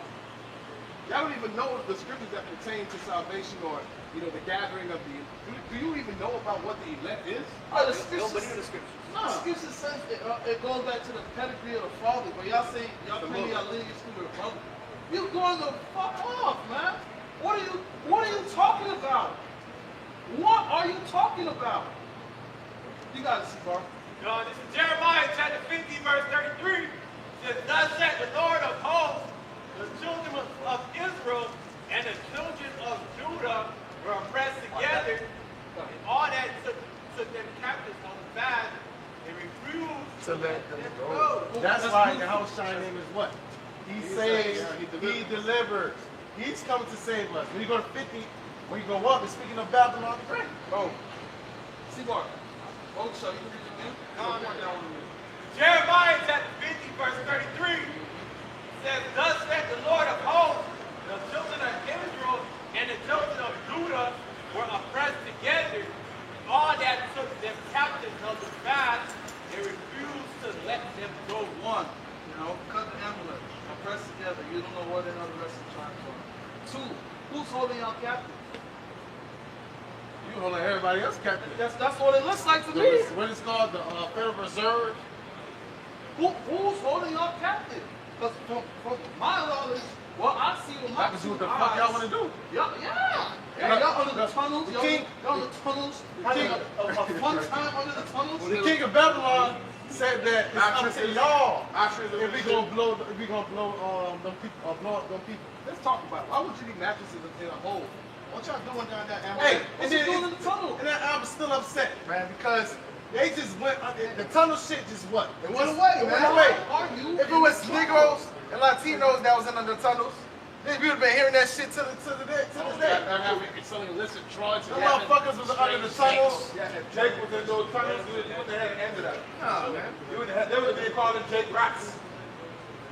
Y'all don't even know the scriptures that pertain to salvation or the gathering of the. Do you even know about what the elect is? Oh, the They don't believe in scriptures. the scriptures. The scripture says it goes back to the pedigree of the father, but y'all say y'all claim y'all lineage through the brother. You going to fuck off, man? What are you talking about? What are you talking about? You got it, Bar. This is Jeremiah chapter 50, verse 33. It says, thus said the Lord of hosts, the children of Israel and the children of Judah were oppressed together, and all that took them captives on the back and refused To let them go. That's why Yahawashi name is what? He saves, he delivers. He's coming to save us. When you go to 50, when you go up, and speaking of Babylon, great. Oh. Bar. Oh, so you can read it again? Jeremiah chapter 50, verse 33 says, thus said the Lord of hosts, the children of Israel and the children of Judah were oppressed together, and all that took them captives of the fast, they refused to let them go. One, cut the envelope. Oppressed together. You don't know where the rest of the tribes are. Two, who's holding y'all captive? You holding everybody else captive. That's what it looks like to me. What is called the Federal Reserve. Who's holding y'all captive? Because from my knowledge, what I see with my I can do what the fuck y'all want to do. Yeah. Y'all under the tunnels. The Y'all king- under the tunnels. Having a fun time under the tunnels. The king of Babylon said that it's up to y'all if we gonna blow them people, blow up them people. Let's talk about it. Why would you need mattresses in a hole? What y'all doing down there, Amber? Hey, What's he doing in the tunnel? And then I'm still upset, man, because they just went. The tunnel shit just what? It went away, It man. went away. Are you? If it was Negroes and Latinos that was in the tunnels, then we would have been hearing that shit to this day. It's selling illicit drugs. The motherfuckers was under the tunnels. Yeah, if Jake was in those tunnels, you would have had the end of that. Nah, man. They would have been calling Jake rats.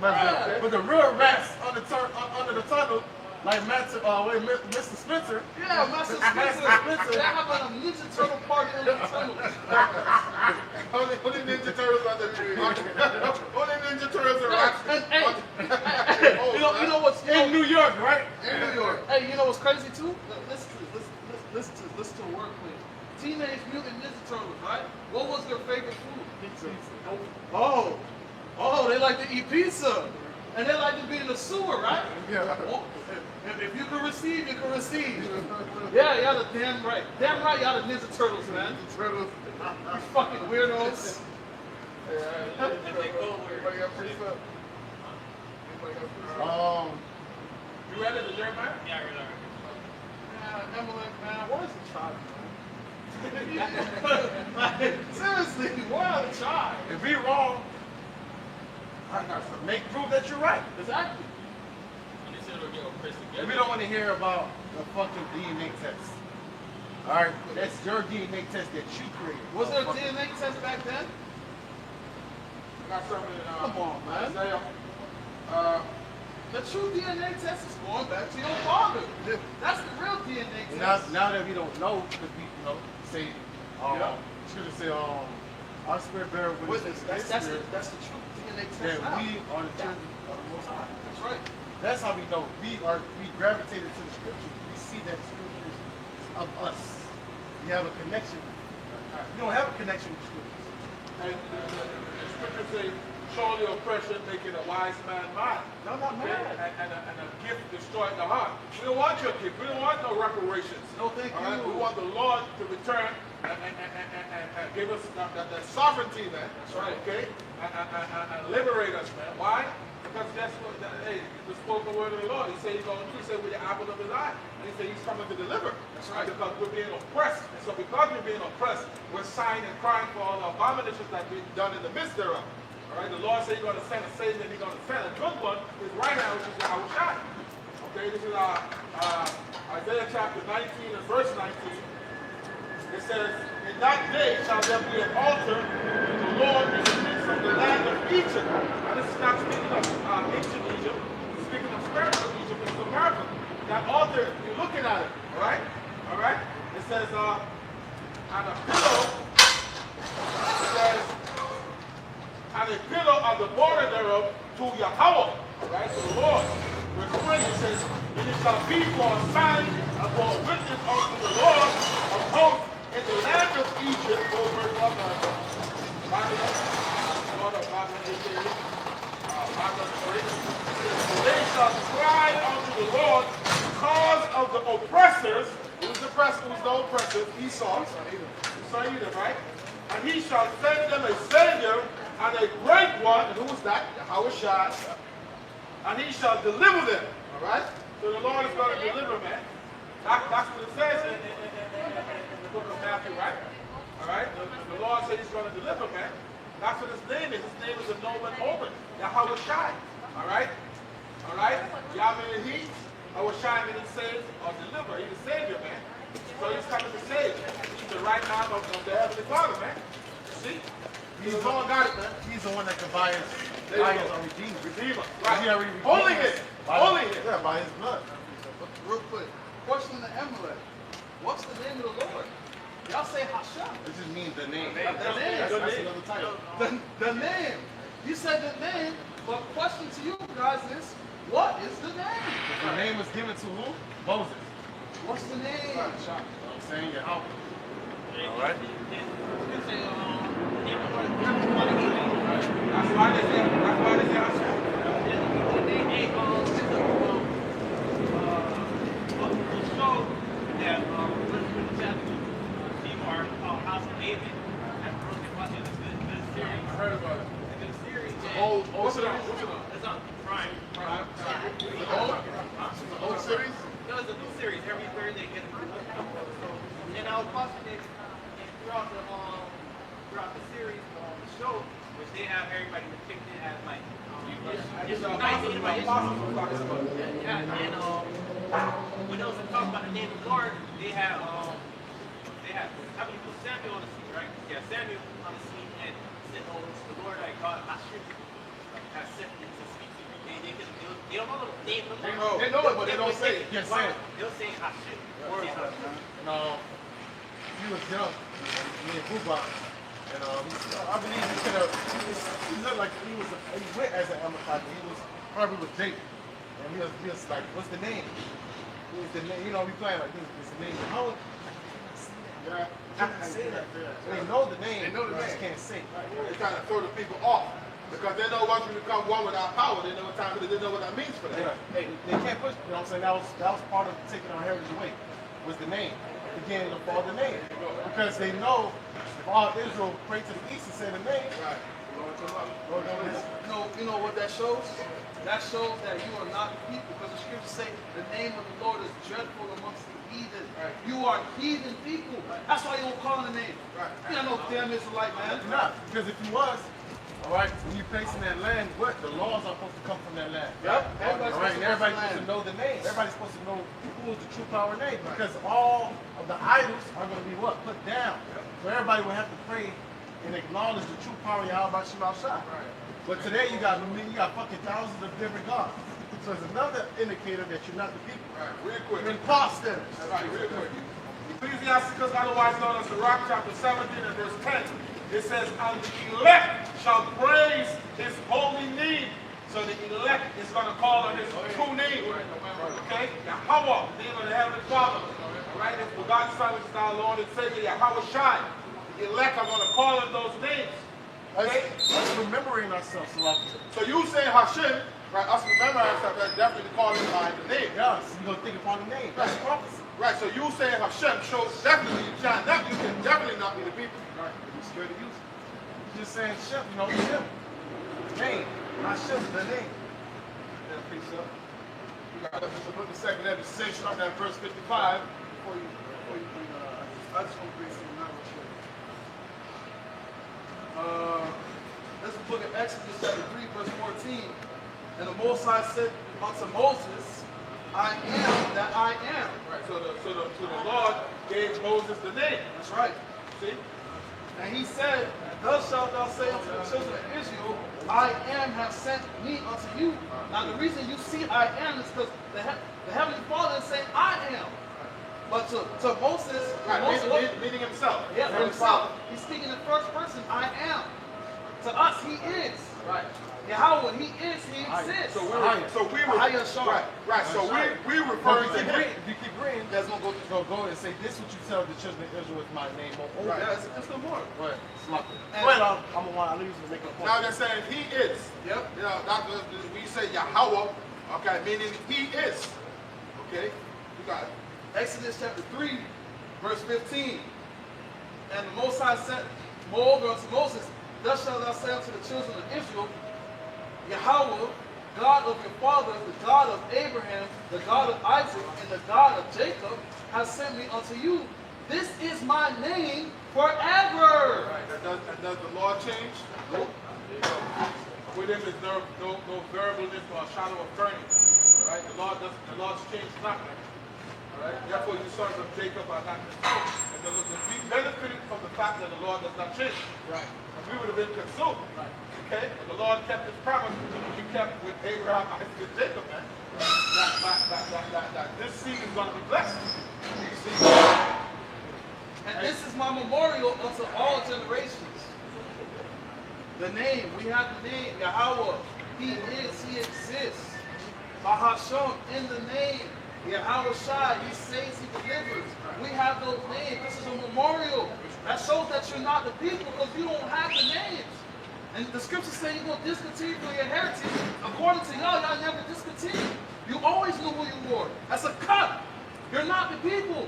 But the real rats under the tunnel, like Mr. Spencer. Yeah, Master Spencer. They're having a Ninja Turtle party under the tunnel. Only Ninja Turtles on the tree. Only Ninja Turtles are rats. Hey, you know what's In New York, right? in New York? Hey, you know what's crazy too? Listen to a wordplay. Teenage Mutant Ninja Turtles, right? What was their favorite food? Pizza. Oh, they like to eat pizza. And they like to be in the sewer, right? Yeah. Oh, if you can receive, you can receive. Yeah, y'all the damn right. Damn right, y'all the Ninja Turtles, man. Turtles. You fucking weirdos. Anybody got pizza? You read it, the Jeremiah? Yeah, I read it. Man, Emily, man, what is the child, man? Like, seriously, what are the child? If we wrong, I got to make prove that you're right. Exactly. And they said it'll get oppressed And together. we don't want to hear about the fucking DNA test. All right, that's your DNA test that you created. Was there a motherfucker. DNA test back then? I got something in Come on, man. Isaiah. The true DNA test is going back to your father. That's the real DNA test. Now that we don't know, because we say, Yeah. should have said, our spirit bearer witness That's the true DNA test that now. we are the children of the Most High. That's right. That's how we know we gravitated to the scriptures. We see that the scriptures is of us. We have a connection. We don't have a connection with the scriptures. And the scriptures say, surely oppression making a wise man mad. No, not Okay? mad. And a gift destroying the heart. We don't want your gift. We don't want no reparations. No, thank All right? you. We want the Lord to return and give us the sovereignty, man. That's right. Okay? And liberate us, man. Why? Because that's what, hey, the spoken word of the Lord. He said he's going to do. He said with the apple of his eye. And he said he's coming to deliver. That's right. Because we're being oppressed. And so because we're being oppressed, we're sighing and crying for all the abominations that we've done in the midst thereof. All right, the Lord said he's going to send a Savior and he's going to send a good one, his right hand, which is Yahawashi. Okay, this is Isaiah chapter 19 and verse 19. It says, in that day shall there be an altar in the Lord in the midst of the land of Egypt. And this is not speaking of ancient Egypt, it's speaking of spiritual Egypt, it's America. That altar, you're looking at it, all right? All right? It says, and a pillow, it says, and a pillar of the border thereof to Yahweh, right, to the Lord. Verse 20 says, and it shall be for a sign and for a witness unto the Lord of hosts in the land of Egypt. Go verse 1, Babylon, Lord of Babylon, Babylon 3. They shall cry unto the Lord because of the oppressors. Who's the oppressor? Who's the oppressor? Esau. Esau Edom, right? And he shall send them a Savior and a great one. And who is that? Yahawashi. And he shall deliver them. All right? So the Lord is going to deliver, man. That's what it says in the book of Matthew, right? All right? The Lord said he's going to deliver, man. That's what his name is. His name is a Nolan Omen. Yahawashi. All right? All right? Yahweh and he. Yahawashi meaning save or deliver. He's a Savior, man. So he's coming to save. He's the right hand of the Heavenly Father, man. See? He's the one got it, man. He's the one that can buy us our redeemer. Redeemer. Right. He already redeemed Holy us it. by Holy his- it. Yeah, by his blood. Real quick, question to Emily. What's the name of the Lord? Y'all say Hashem. It just means the name. The name. That's another title. The name. You said the name, but question to you guys is, what is the name? The name was given to who? Moses. What's the name? I'm saying Yahweh. All right. That's why they say Hashem. House of David. That's really watching this good series. I heard about it. It's a good series. Old series. What's it on? It's on Prime. Old series? No, it's a new series. Every Thursday, get a new episode. And I was watching it throughout the series, the show, which they have everybody depicted as like It's nice apostles anybody. talking about. Yeah, and when those that talk about the name of the Lord, they have how many people? Samuel on the scene, right? Yeah, Samuel on the scene and sent over to the Lord, like God, Hashem, has sent him to speak to you. They don't know the name of the Lord. They know it, but they don't say it. Yes, say it. They'll say Hashem. No, he was young, me and Booba, and I believe he could have. He looked like he went as an Amalekite, but he was probably with Jake, and he was like, what's the name? What's the name? You know, we playing like this. What's the name? How? Yeah. They know the name. They know the but just name. can't say. They're trying to throw the people off. Because they know once we become one with our power, they know what time it is, they know what that means for them. They can't push. You know what I'm saying? That was part of taking our heritage away. Was the name. Beginning of all the name. Because they know if all Israel pray to the east and say the name. Right. You know what that shows? That shows that you are not the people, because the scriptures say the name of the Lord is dreadful amongst the heathen. Right. You are heathen people. That's why you don't call on the name. Right. You're not no damn Israelite, man. You're not. Because if you was, all right, when you place in that land, what? The laws are supposed to come from that land. Yep. Everybody's All right, and everybody's supposed to know the name. Everybody's supposed to know who is the true power name. Because all of the idols are going to be what? Put down. So everybody will have to pray and acknowledge the true power of Yahawashi144. Right. But today you got fucking thousands of different gods. So it's another indicator that you're not the people. Right. Real quick. You're imposters. Right, real quick. Ecclesiasticus, otherwise known as the Rock, chapter 17 and verse 10. It says, and the elect shall praise his holy name. So the elect is going to call on his true name. Okay? Yahweh, the name of the Heavenly Father. Alright? It's the God the Son, which is our Lord and Savior, Yahawashi. The elect are going to call on those names. Okay? Let's remembering ourselves, Salaki. So you say Hashem, right? Us remembering ourselves, that's definitely calling by the name. Yes, you're going to think upon the name. That's prophecy. Right, so you saying Hashem shows definitely you can definitely not be the people. Right. You're scared to use it. You're just saying Shem, you know, Shem. Name. Not Shem, the name. Yeah, peace up. You got to put the second letter 6, starting at verse 55. Before you bring, I just want to bring something out real quick. This is the book of Exodus, chapter 3, verse 14. And the Most High said unto Moses, I am that I am. Right, so the Lord gave Moses the name. That's right. See? And he said, thus shalt thou say unto the children of Israel, I am have sent me unto you. Now the reason you see I am is because the Heavenly Father is saying I am. But to Moses, Right, Moses meaning himself. yeah, for himself, he's speaking in first person, I am. To us, he is. Right. Yahweh, he is, he exists. So we were right. So we referring to him. If you keep reading, that's going to go and say, this is what you tell the children of Israel with my name. Oh, Right. Yeah, it's no more. Right. Sloppy. And- Well, I'll leave you to make a point. Now they're saying he is. Yep. You know, we say Yahweh, okay, meaning he is. Okay? You got it. Exodus chapter 3, verse 15. And the Most High said, moreover unto Moses, thus shalt thou say unto the children of Israel, Yahweh, God of your fathers, the God of Abraham, the God of Isaac, and the God of Jacob, has sent me unto you. This is my name forever. Right. And does the Lord change? Nope. With him is no variableness or a shadow of turning. All right? The Lord's changed nothing. All right? Therefore, you sons of Jacob are not consumed. And we benefited from the fact that the Lord does not change. Right. And we would have been consumed. Right. Okay? But the Lord kept his promise, which he kept with Abraham, Isaac, and Jacob, man. That this seed is going to be blessed. And this is my memorial unto all generations. The name, we have the name, Yahweh. He is, he exists. Bahasham, in the name. Yahawashi, he saves, he delivers. We have those names. This is a memorial. That shows that you're not the people because you don't have the names. And the scriptures say you're going to discontinue for your heritage. According to y'all never discontinue. You always knew who you were. That's a cut. You're not the people.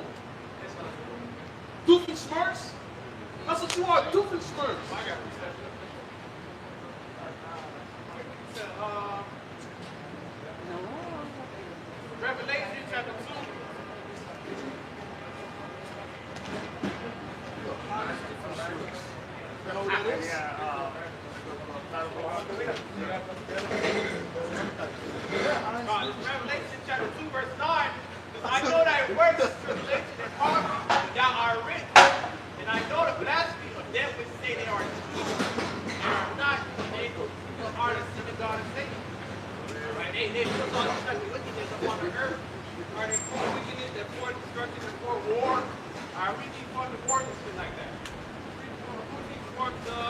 Doofenshmirtz? That's what you are, Doofenshmirtz. Revelation chapter 2. Revelation chapter 2, verse 9. Because I know thy works, tribulation and poverty, but thou art rich. And I know the blasphemy of them which say they are Jesus, and are not, they are the synagogue of Satan. Right? They put on such wickedness upon the earth. Are they for wickedness, they're for destruction, they're for war? Are we for the war? Just like that. Who needs for the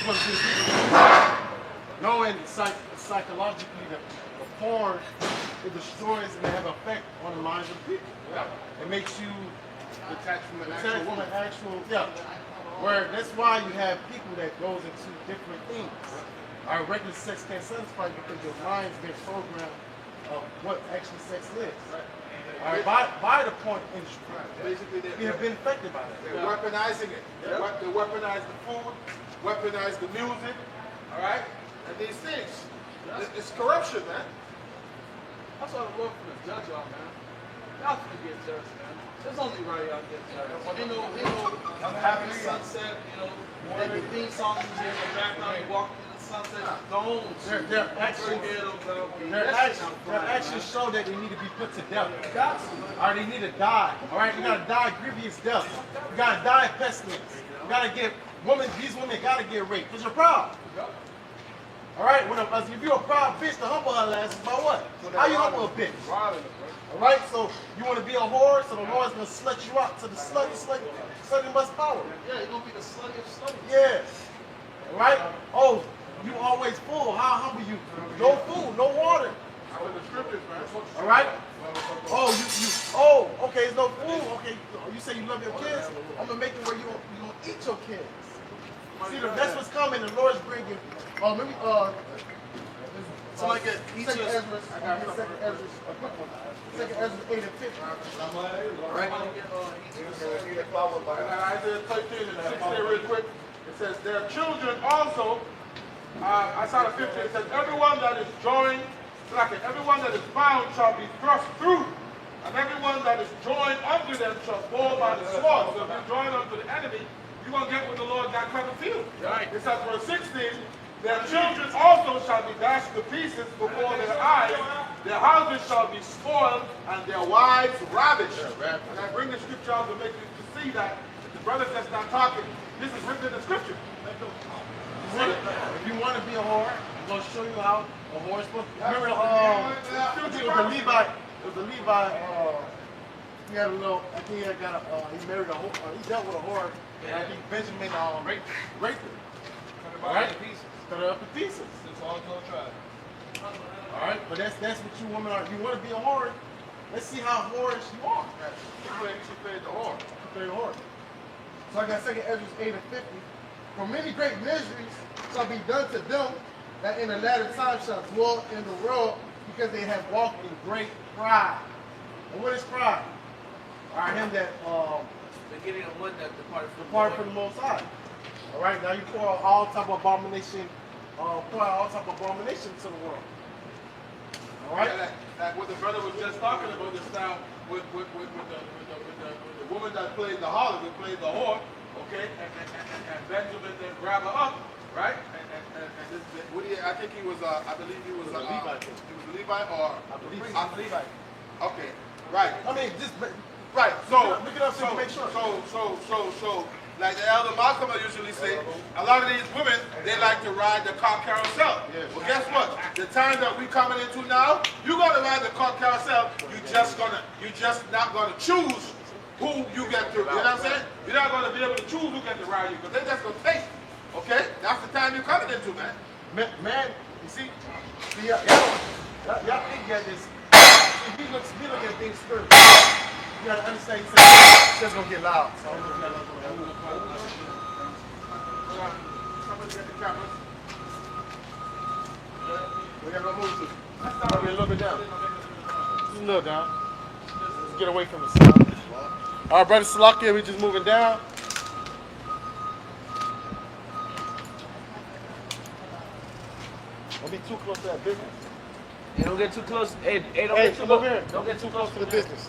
what it is. Knowing psychologically that the porn, it destroys and have an effect on the minds of people. It makes you Detached from an detach actual from woman. an actual, where that's why you have people that goes into different things. Our regular sex can't satisfy because your mind's been programmed of what actually sex is. All right, by the porn industry. Basically, We have been affected by that. they're weaponizing it. They weaponize the food, weaponize the music, all right? And these things. It's corruption, man. That's why the Lord for the judge y'all, man. Y'all finna get judged, man. It's only right y'all get judged. I'm having the sunset, and the theme song is in the background, you walking in the sunset, stones. Their actions show that they need to be put to death. Or they need to die. All right, you gotta die grievous death. You gotta die pestilence. You gotta get these women gotta get raped because you're proud. All right, if you're a proud bitch, to humble her ass is about what? How you humble a bitch? All right, so you want to be a whore, so the Lord's gonna slut you out to the slutty must power. Yeah, you're gonna be the slutty of slutty. Yes. All right. Oh, you always full. How humble you? No food, no water. With the scriptures, man. All right. Oh, okay. There's no food. Okay, you say you love your kids. I'm gonna make it where you gonna eat your kids. See, that's what's coming. The Lord's bringing. Oh, let me. Somebody get each Second of us. Ezra, a quick one. Second Ezra 8 and 50. Right. Isaiah 13 and 16 real quick. It says, their children also, Isaiah 15, it says, everyone that is joined, everyone that is bound shall be thrust through, and everyone that is joined unto them shall fall by the sword. So if you join unto the enemy, you're going to get what the Lord got coming to you. Right. It says, verse 16, their children also shall be dashed to pieces before their eyes. Their houses shall be spoiled, and their wives ravished. And I bring the scripture out to make you to see that the brothers that's not talking, this is written in the scripture. If you want to be a whore, I'm going to show you how a whore is supposed to. Remember, it was a Levite. He had a little. I think he married a whore. He dealt with a whore. And I think Benjamin raped her. All right, cut her up in pieces. All right, but that's what you women are. You want to be a whore? Let's see how whorish you are. She played the horn. You play the whore. So I got 2 Ezra 8 and 50. For many great miseries shall be done to them that in the latter time shall dwell in the world, because they have walked in great pride. And what is pride? Are him that They're getting a wood that departed from the Most High. All right, now you pour out all type of abomination, to the world. All right. Yeah, that what the brother was just talking about just now with the woman that played the harlot, that played the whore, okay, and Benjamin then grabbed her up, right? And this, I think he was, I believe he was a Levite. He was a Levite or I believe Levite. Okay, right. I mean, just Right. look it up so you make sure. So, like the elder Malcolm usually say, a lot of these women, they like to ride the car carousel. Yes. Well, guess what? The time that we coming into now, you're gonna ride the car carousel. You're just not gonna choose who you get to. You know what I'm saying? You're not gonna be able to choose who gets to ride you, because they just gonna take. Okay? That's the time you're coming into, man. Man, you see, y'all think that this. If we look at things spiritually, you gotta understand. It's just gonna get loud. So I'm gonna Somebody get the cameras. we gotta go move to. Probably a little bit down. Just a little down. Let's get away from the sun. All right, brother Salakia, we just moving down. Don't be too close to that business. Hey, don't get too close. Hey, don't Hey, get too come over close. here. Don't get too close to the business.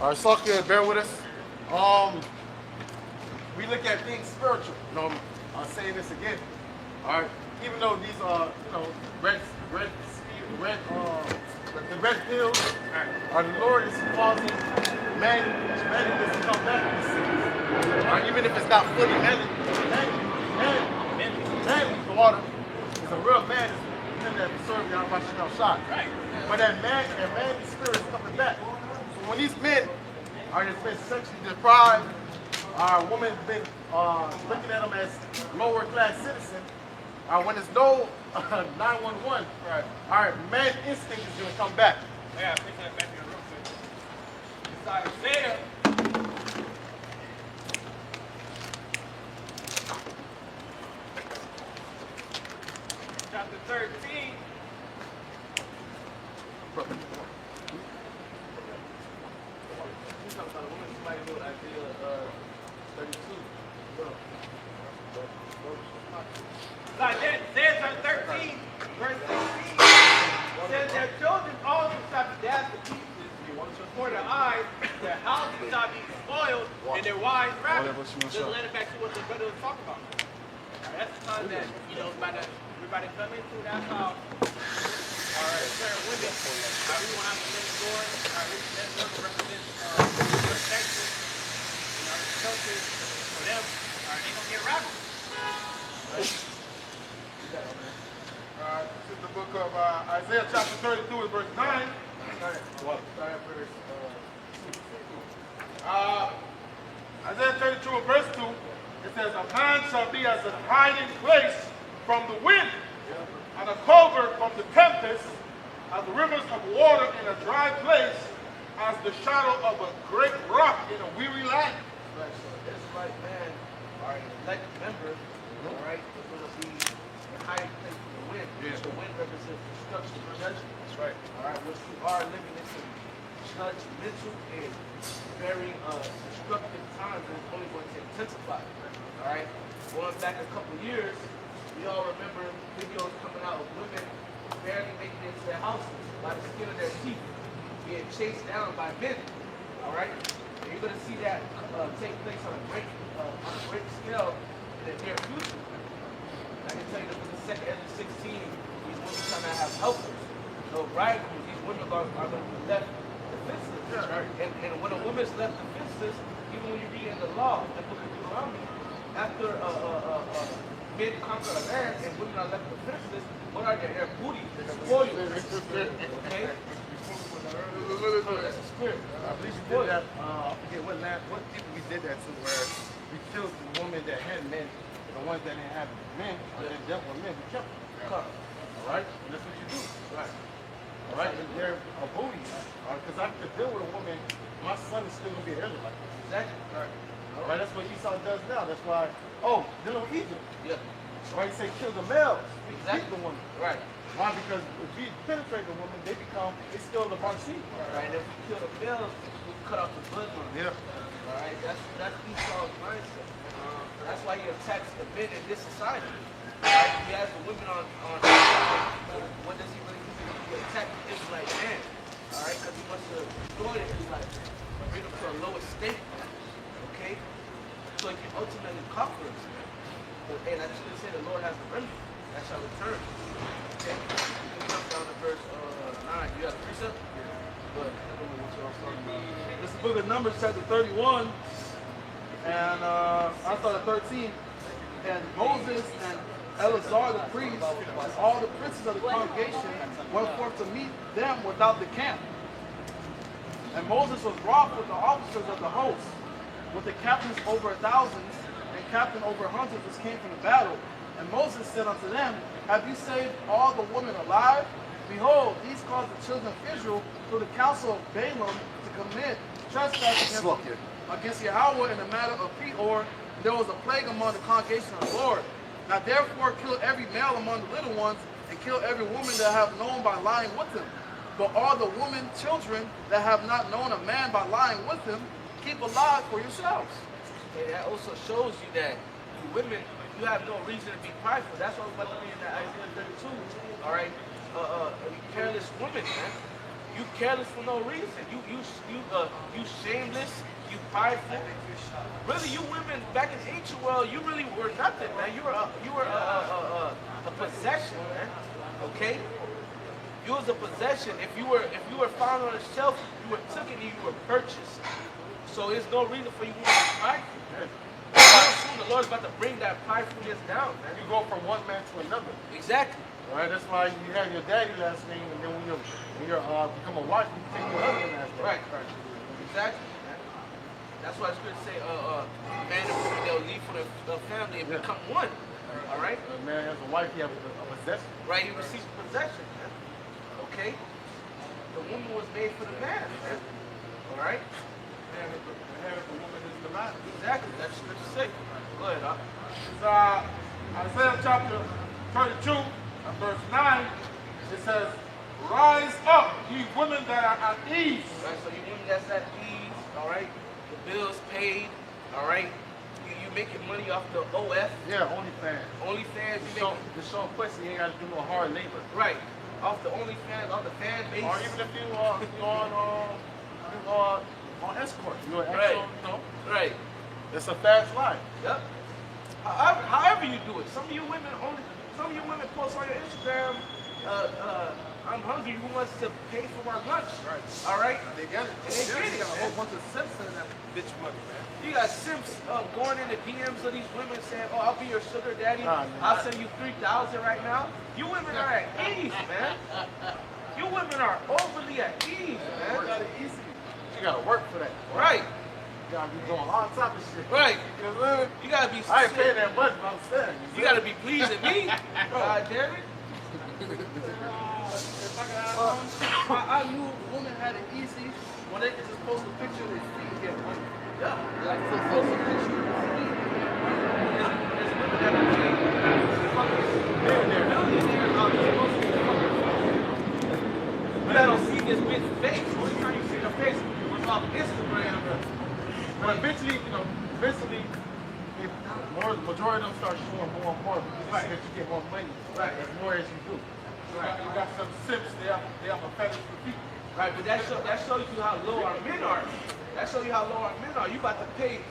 All right, Salakia, bear with us. We look at things spiritual. You know, I'm saying this again. All right, even though these are, the red pills, the Lord is causing humanity to come back to the cities. All right, even if it's not fully manly, the water is a real man that serves Yahawashi144 shot. Right. But that manly spirit is coming back. So when these men are just been sexually deprived, our women been looking at them as lower class citizen. When there's no 911, Right. our man instinct is gonna come back. I gotta fix that back here real quick. It's Isaiah. Chapter 13. Isaiah chapter 13, verse 16 says their children also shall be dashed to pieces before their eyes, their houses shall be spoiled, and their wives ravished. Just let it back to what the brother was talking about. That's the time that, everybody come into that house. Certain women, we won't have to let the door. That door represents protection. Shelter for them. They gonna get ravished. This is the book of Isaiah chapter 32 and verse 9. Isaiah 32 and verse 2, it says, a man shall be as a hiding place from the wind, and a covert from the tempest, as the rivers of water in a dry place, as the shadow of a great rock in a weary land. Right, so this right man, our elected member, all right, is going to be a hiding place from the wind. Yeah. The wind represents destruction and judgment. That's right. All right, which we are living in some judgmental and very destructive times, and it's only going to intensify. All right, going back a couple years, we all remember videos coming out of women barely making it into their houses by the skin of their teeth, being chased down by men. All right, and you're going to see that take place on a great scale in the near future. I can tell you that in the second Ezra 16, these women trying to have helpers, no bridegrooms. These women are going to be left defenseless. That's right. And when a woman's left defenseless, even when you read in the law, the book of Deuteronomy, after men conquer a land and women are left defenseless, what are their booty? Their spoils. Okay? That's a spirit. I believe we did that. I forget what people we did that to, where we killed the woman that had men, the ones that didn't have men, or that dealt with men, we kept them. All right? And that's what you do. Right. All right? And they're a booty. Because I could deal with a woman, my son is still going to be an Israelite. Exactly. Right. All right? That's what Esau does now. That's why, dealing with Egypt. Yeah. All right? He say kill the males. We Exactly. keep the woman. Right. Why? Because if we penetrate the woman, they still the seed. Right. And if we kill the males, we cut off the bloodline. Yeah. All right. That's Esau's mindset. That's why he attacks the men in this society. Right? He has the women on what does he really do? He attacks the Israelite man. All right, because he wants to destroy the Israelites, bring them to a lower state. Okay, so he can ultimately conquer us. And I just gonna say the Lord has a remedy that shall return. Okay, you can jump down to verse 9. You got a precept? But This is the book of Numbers, chapter 31, and I started 13. And Moses and Eleazar the priest, and all the princes of the congregation went forth to meet them without the camp. And Moses was wroth with the officers of the host, with the captains over thousands, and captain over hundreds which came from the battle. And Moses said unto them, have you saved all the women alive? Behold, these caused the children of Israel through the counsel of Balaam to commit trespass against Yahweh in the matter of Peor. There was a plague among the congregation of the Lord. Now therefore kill every male among the little ones, and kill every woman that have known by lying with them. But all the women, children that have not known a man by lying with them, keep alive for yourselves. okay, that also shows you that you women, you have no reason to be prideful. That's what we're about to read in that Isaiah 32. All right, you careless woman, man. You careless for no reason. You shameless. You prideful. Really, you women back in ancient world, you really were nothing, man. You were a possession, man. Okay. You was a possession. If you were found on a shelf, you were taken and you were purchased. So there's no reason for you to be prideful, man. Soon the Lord's about to bring that pridefulness down, man. You go from one man to another. Exactly. All right, that's why you have your daddy last name, and then when you become a wife, you take your husband last name. Right. Exactly, man. That's why the scripture say, man and woman, they'll leave for the family and become one. All right? A man has a wife, he has a possession. Right? He receives possession, man. Okay? The woman was made for the man, man. All right? The woman is the man. Exactly. That's what scripture say. Go ahead, Doc. It's Isaiah chapter 32, and verse 9. It says, rise up, ye women that are at ease. Right? So you women that's at ease, all right? The bills paid, all right? You making money off the OF. Yeah, OnlyFans. OnlyFans, you So, making... the show pussy, you ain't got to do no hard labor. Right. Off the OnlyFans, off the fan base. Or even if you on escort, you know, Right. you know, Right. it's a fast life. Yep. However you do it. Some of you women post on your Instagram, I'm hungry, who wants to pay for my lunch? Right. All right? They get it. And they get it, got a man. whole bunch of simps in that bitch money, man. You got simps going in the DMs of these women saying, oh, I'll be your sugar daddy. I'll send you $3,000 right now. You women are at ease, man. You women are overly at ease, man. Work out easy. You got to work for that. Right. You got to be doing all type of shit. Right. You know what I'm saying? You gotta be I ain't paying that much, but I'm saying. You gotta be pleasing me. God damn it. I knew a woman had it easy when they could just post a picture of their feet and get money. Yeah. Like post a picture of their feet. There's women that are paid millionaires out there posting their fucking feet. But I don't see this bitch's face. Only time you see her face was off Instagram. But eventually, you know, if majority of them start showing more and more, because as you get more money, Right. as more as you do. You got some simps, they have a fetish for people. Right, but that shows you how low our men are. That shows you how low our men are. You about to pay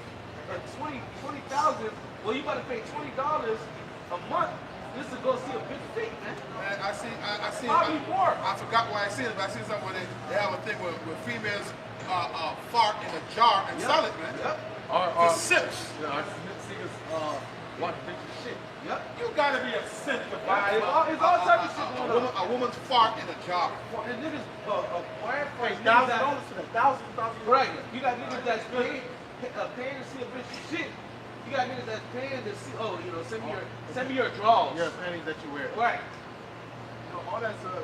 $20,000. Well, you about to pay $20 a month just to go see a big feet, man. Man, I see. Probably more. I forgot where I seen it, but I seen something where they have a thing where females fart in a jar and sell it, man. Yep. Or simps. You know, our niggas want bitches shit. Yep. You gotta be a simp to buy It's all types of shit going on. a woman's fart in a jar. And niggas acquiring for Hey, niggas that- $1,000 for that, $1,000. Right. You got niggas that's paying to see a bitch shit. You got niggas that's paying to see, send me your drawers. Your panties that you wear. Right. You know, all this is a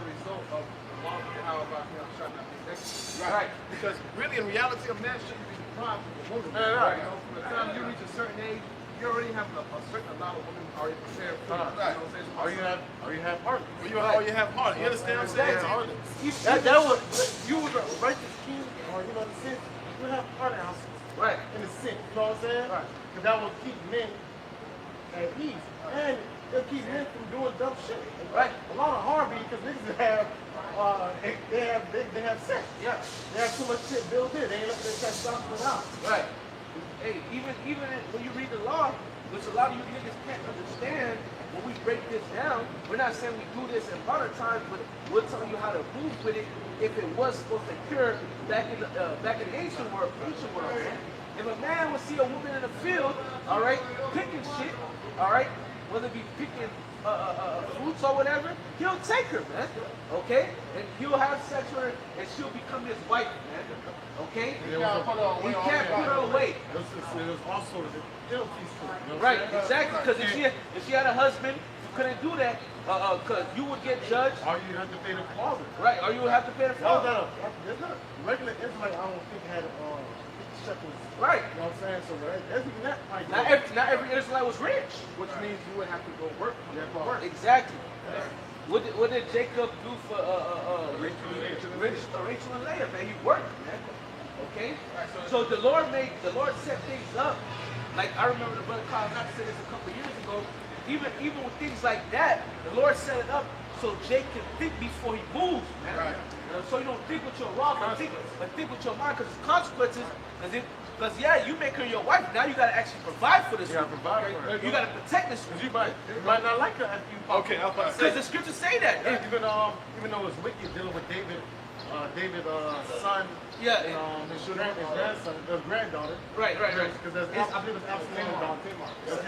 result of the law of Yahawashi144. Right. Because really, in reality, a man shouldn't be deprived of a woman. Right. You know, from the time you reach a certain age, you already have a certain amount of women already prepared for you. Right. You know what I'm saying? Or you have partners. Or you have heart. You understand what I'm saying? That was, you was a righteous king, or you know what I'm saying? You have partner houses. Right. In a sense, you know what I'm saying? Right. Because that will keep men at ease. And it'll keep men from doing dumb shit. Right. A lot of harm because niggas they have sex. Yeah. They have too much shit built in. They ain't let their testosterone out. Right. Hey, even when you read the law, which a lot of you niggas can't understand, when we break this down, we're not saying we do this in modern times, but we'll tell you how to move with it if it was supposed to occur back in the ancient world, man. If a man would see a woman in the field, all right, picking shit, all right, whether it be picking fruits or whatever, he'll take her, man. Okay? And he'll have sex with her, and she'll become his wife, man. Okay? He can't put her away. He can't put her away. It was also the penalties to it. You know what I'm Right, saying? exactly. Because if she had a husband, you couldn't do that because you would get judged. Or you have to pay the father. Right, or you would have to pay the father. There's not a regular Israelite, I don't think had 50 shekels. Right. You know what I'm saying? So that's even that might Not every Israelite was rich. Which means you would have to go work. You have to work. Exactly. What did Jacob do for Rachel and Leah, man? He worked, man. Okay? So the Lord set things up. Like I remember the brother Kyle not said this a couple years ago. Even with things like that, the Lord set it up so Jake can think before he moves, man. Right. So you don't think with your raw, but think with your mind, because there's consequences. Because yeah, you make her your wife. Now you gotta actually provide for this. You gotta provide for her. You gotta protect this. You might not like her after you. Okay, I was about to Because say. the scriptures say that. Even though it's wicked dealing with David's son, Yeah. his grandson, his granddaughter. Right. Because I believe it's Absalom's daughter.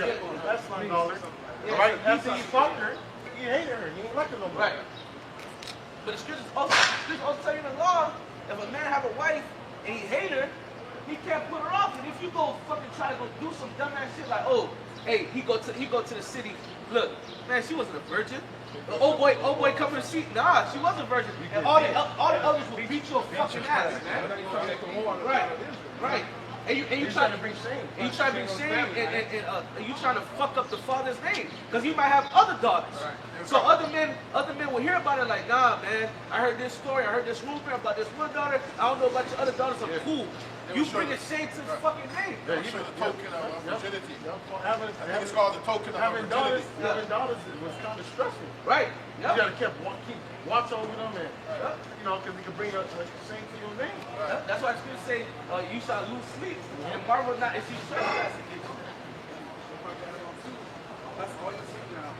Yeah. Absalom's daughter. Yeah. Right? After he fucked her, he hated her. He didn't like her no more. Right. But the scriptures also tell you in the law, if a man have a wife and he hate her, he can't put her off. And if you go fucking try to go do some dumbass shit like, oh, hey, he go to the city. Look, man, she wasn't a virgin. Oh boy, come to see. Nah, she was a virgin. And all the others will beat your fucking ass, man. Right. And you trying to bring shame. And you trying to bring shame, and you trying to fuck up the father's name, because he might have other daughters. So other men will hear about it like, nah, man, I heard this story, I heard this rumor about this one daughter. I don't know about your other daughters. I'm cool. You bring a shame to the fucking name. Yeah, you the token of virginity. I think it's called the token of virginity. Having daughters was kind of stressful. Right. You gotta keep watch over them, and you know, because it can bring a shame to your name. That's why Scripture say you shall lose sleep, and marvel not if you trespass against you. That's all you see now.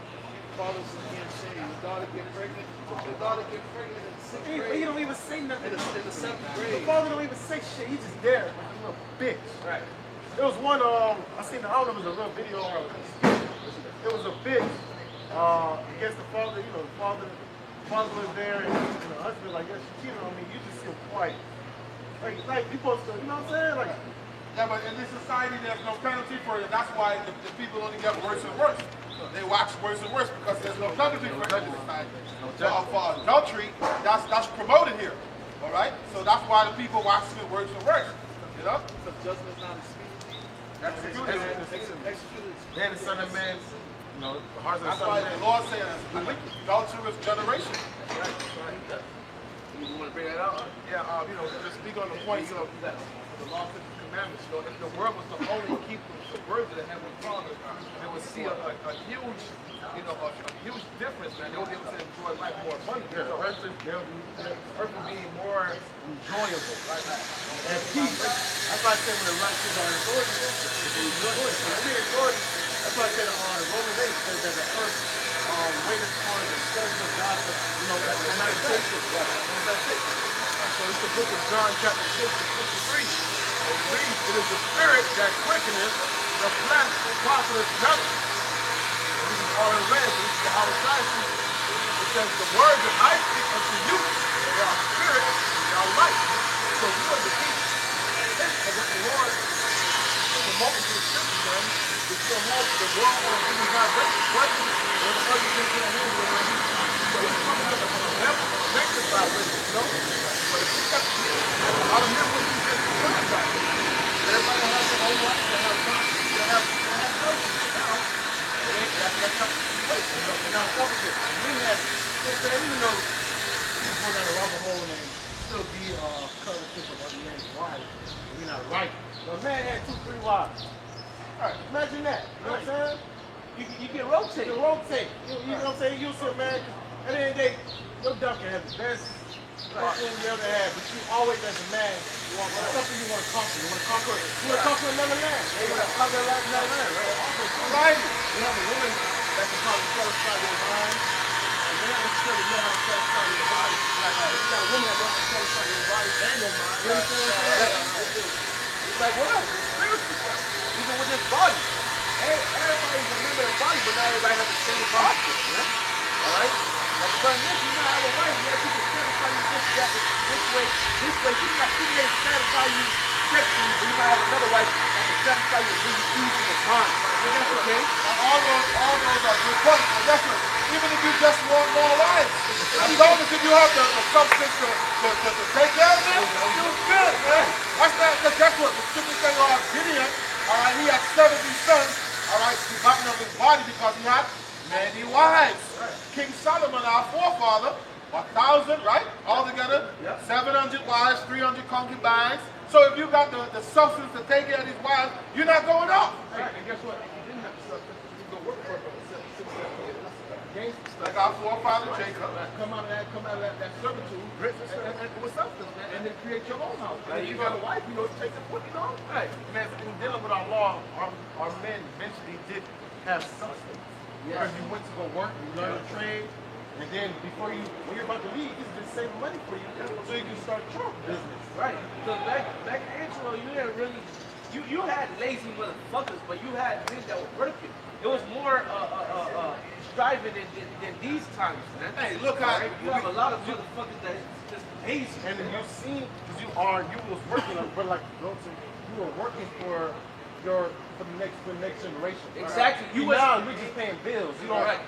Fathers again saying, your daughter get pregnant. Your daughter get pregnant in the 6th grade. He don't even say nothing. In the 7th The grade. father don't even say shit. He's just there like a little bitch. Right. There was one, I seen, I don't know if it was a real video or it was a bitch against the father. You know, the father was there, and the husband like, yeah, she cheated on me. You just feel quiet. Like you supposed to, you know what I'm saying? Like, Yeah, but in this society, there's no penalty for it. That's why the people only get worse and worse. They wax worse and worse because there's no penalty for it in this society. So for adultery, that's promoted here. All right? So that's why the people wax it worse and worse. You know? So judgment is not executed. That's Executed. man, the son of man, you know, the hearts of the That's son why of the man. Lord says, adulterous generation. You want to bring that out? Yeah, you know, just speak on the points of the law of the commandments. You know, if the world was to only keep the words of the Heavenly Father, they would see a huge, you know, a huge difference, man. They would be able to enjoy life more abundantly. The earth would be more enjoyable, right? And peace. That's why I say when the righteous are in authority, it's enjoyable. So when we're in authority, that's why I say the Roman 8 says that the earth waited for the sons of God to, you know, meditation. So it's the book of John chapter 6 and 53. It reads, it is the spirit that quickeneth, the flesh profiteth nothing. This is all in red, so this is the Yahawashi. It says, the words that I speak unto you, they are spirit, they are life. So we are the people. And what the Lord promotes to the scriptures, man, is to help the world on giving God blessings, or the other things in the hands of them. So it's coming up from the level of sanctified with it, you know? But if you got a lot of men wouldn't be sanctified. Everybody has their own life, they have conscience, they have purpose. Now, that's not the place, you know? And now, focus. We have, even though people that are rubber hole and still be covetous of other men's wives, we're not right. So a man had 2, 3 wives. All right, imagine that. You know what I'm saying? You can rotate. You can rotate. You know what I'm saying? You'll see a man, at the end of the day, your dog can have the best thing you ever had, but you always, as a man, you want something you want to conquer. You want to conquer another land. You want to conquer another land, right? Also, right. You have a woman that can probably satisfy your mind. A man necessarily know how to satisfy your body. Like, you got a woman that knows how to satisfy your body and your mind. You understand what I'm saying? It's like, what? Spiritual. Even with this body. Everybody's a member of the body, but not everybody has the same body. All right? Like, but this, you might have a wife, yeah, she can satisfy you this way. She can't satisfy you sexually, but you might have another wife that can satisfy you really easy to mind. So that's okay. All those are good points. But that's what, even if you just want more lives, as long as you have the substance to take care of them, you're good, man. That's not, because that's what the scripture says about Gideon. All right, he had 70 sons. All right, he got of his body because he had many wives. King Solomon, our forefather, 1,000, right? Altogether, 700 wives, 300 concubines. So if you got the substance to take care of these wives, you're not going off. Right, and guess what? If you didn't have the substance, you go work for it for 6, 7 years. Gangster stuff. Like our forefather Jacob. Come out of that servitude and with substance, man, and then create your own house. And then you got a wife, you know, take the foot, you know? Right. Man, in dealing with our law, our men eventually did have substance. Because you went to go work, you learned a trade, and then when you're about to leave, it's been saving money for you, so you can start your business. Right. So back in Israel, you didn't really, you had lazy motherfuckers, but you had men that were working. It was more striving than these times, man. Hey, look how you have a lot of motherfuckers that just lazy. And then you seen, because you was working, but like, go to were working for the next generation. Exactly. You now you're just paying bills. You don't. Right.